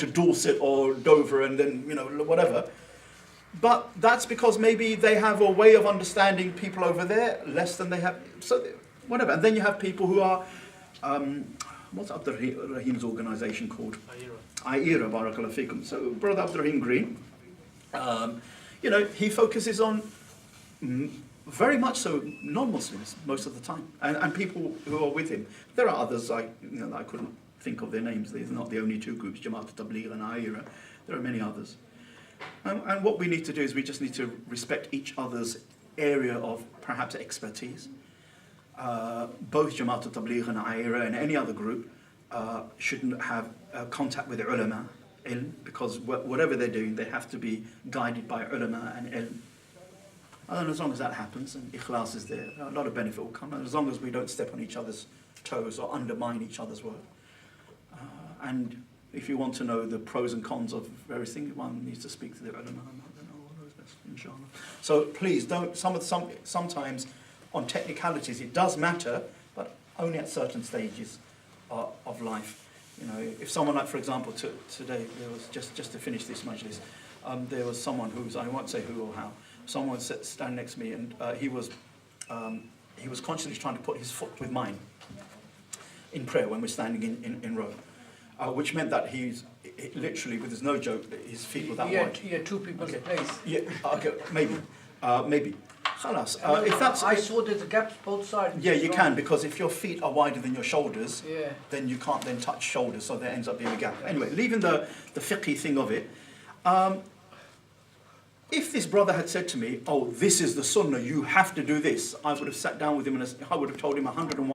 Dorset or Dover and then, whatever. But that's because maybe they have a way of understanding people over there less than they have, so whatever. And then you have people who are, what's Abdul Rahim's organisation called? Aira, barakallahu fikum. So Brother Abdul Rahim Green, he focuses on very much so non-Muslims most of the time, and people who are with him. There are others I couldn't think of their names. They're not the only 2 groups, Jamaat al-Tabligh and Aira. There are many others. And what we need to do is we just need to respect each other's area of perhaps expertise. Both Jamaat al-Tabligh and Aira and any other group shouldn't have contact with the ulama, ilm, because whatever they're doing, they have to be guided by ulama and ilm. And as long as that happens and ikhlas is there, a lot of benefit will come, and as long as we don't step on each other's toes or undermine each other's work. And if you want to know the pros and cons of various things, one needs to speak to the ulama and know all those best, inshallah. So please don't, sometimes on technicalities it does matter, but only at certain stages of life. If someone, like for example today, there was just to finish this majlis, there was someone who's, I won't say who or how, someone standing next to me, and he was consciously trying to put his foot with mine in prayer when we're standing in row. Which meant that he's literally, with there's no joke, his feet were that wide. He had 2 people's place. Yeah, okay, maybe. Khalas. If that's I saw there's gaps both sides. yeah, you can, because if your feet are wider than your shoulders, Yeah. then you can't then touch shoulders, so there ends up being a gap. Anyway, leaving the fiqhy thing of it, if this brother had said to me, oh, this is the sunnah, you have to do this, I would have sat down with him and I would have told him 101